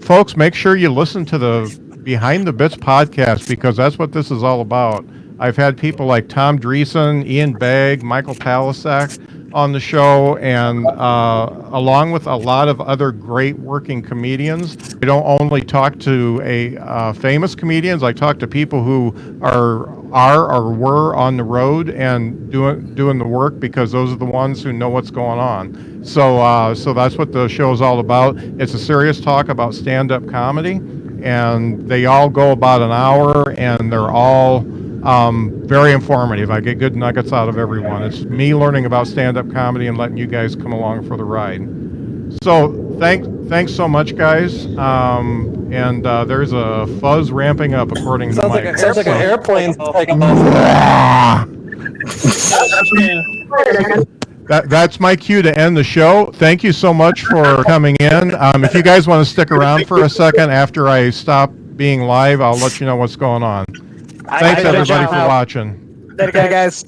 folks, make sure you listen to the Behind the Bits podcast, because that's what this is all about. I've had people like Tom Dreesen, Ian Bagg, Michael Palisak on the show, and along with a lot of other great working comedians. I don't only talk to famous comedians. I talk to people who are or were on the road and doing the work, because those are the ones who know what's going on. So that's what the show is all about. It's a serious talk about stand-up comedy, and they all go about an hour, and they're all very informative. I get good nuggets out of everyone. It's me learning about stand-up comedy and letting you guys come along for the ride. So thanks so much, guys. And there's a fuzz ramping up according to Mike. Sounds like an airplane's taking off. That's my cue to end the show. Thank you so much for coming in. If you guys want to stick around for a second after I stop being live, I'll let you know what's going on. Thanks everybody for watching. Later, guys.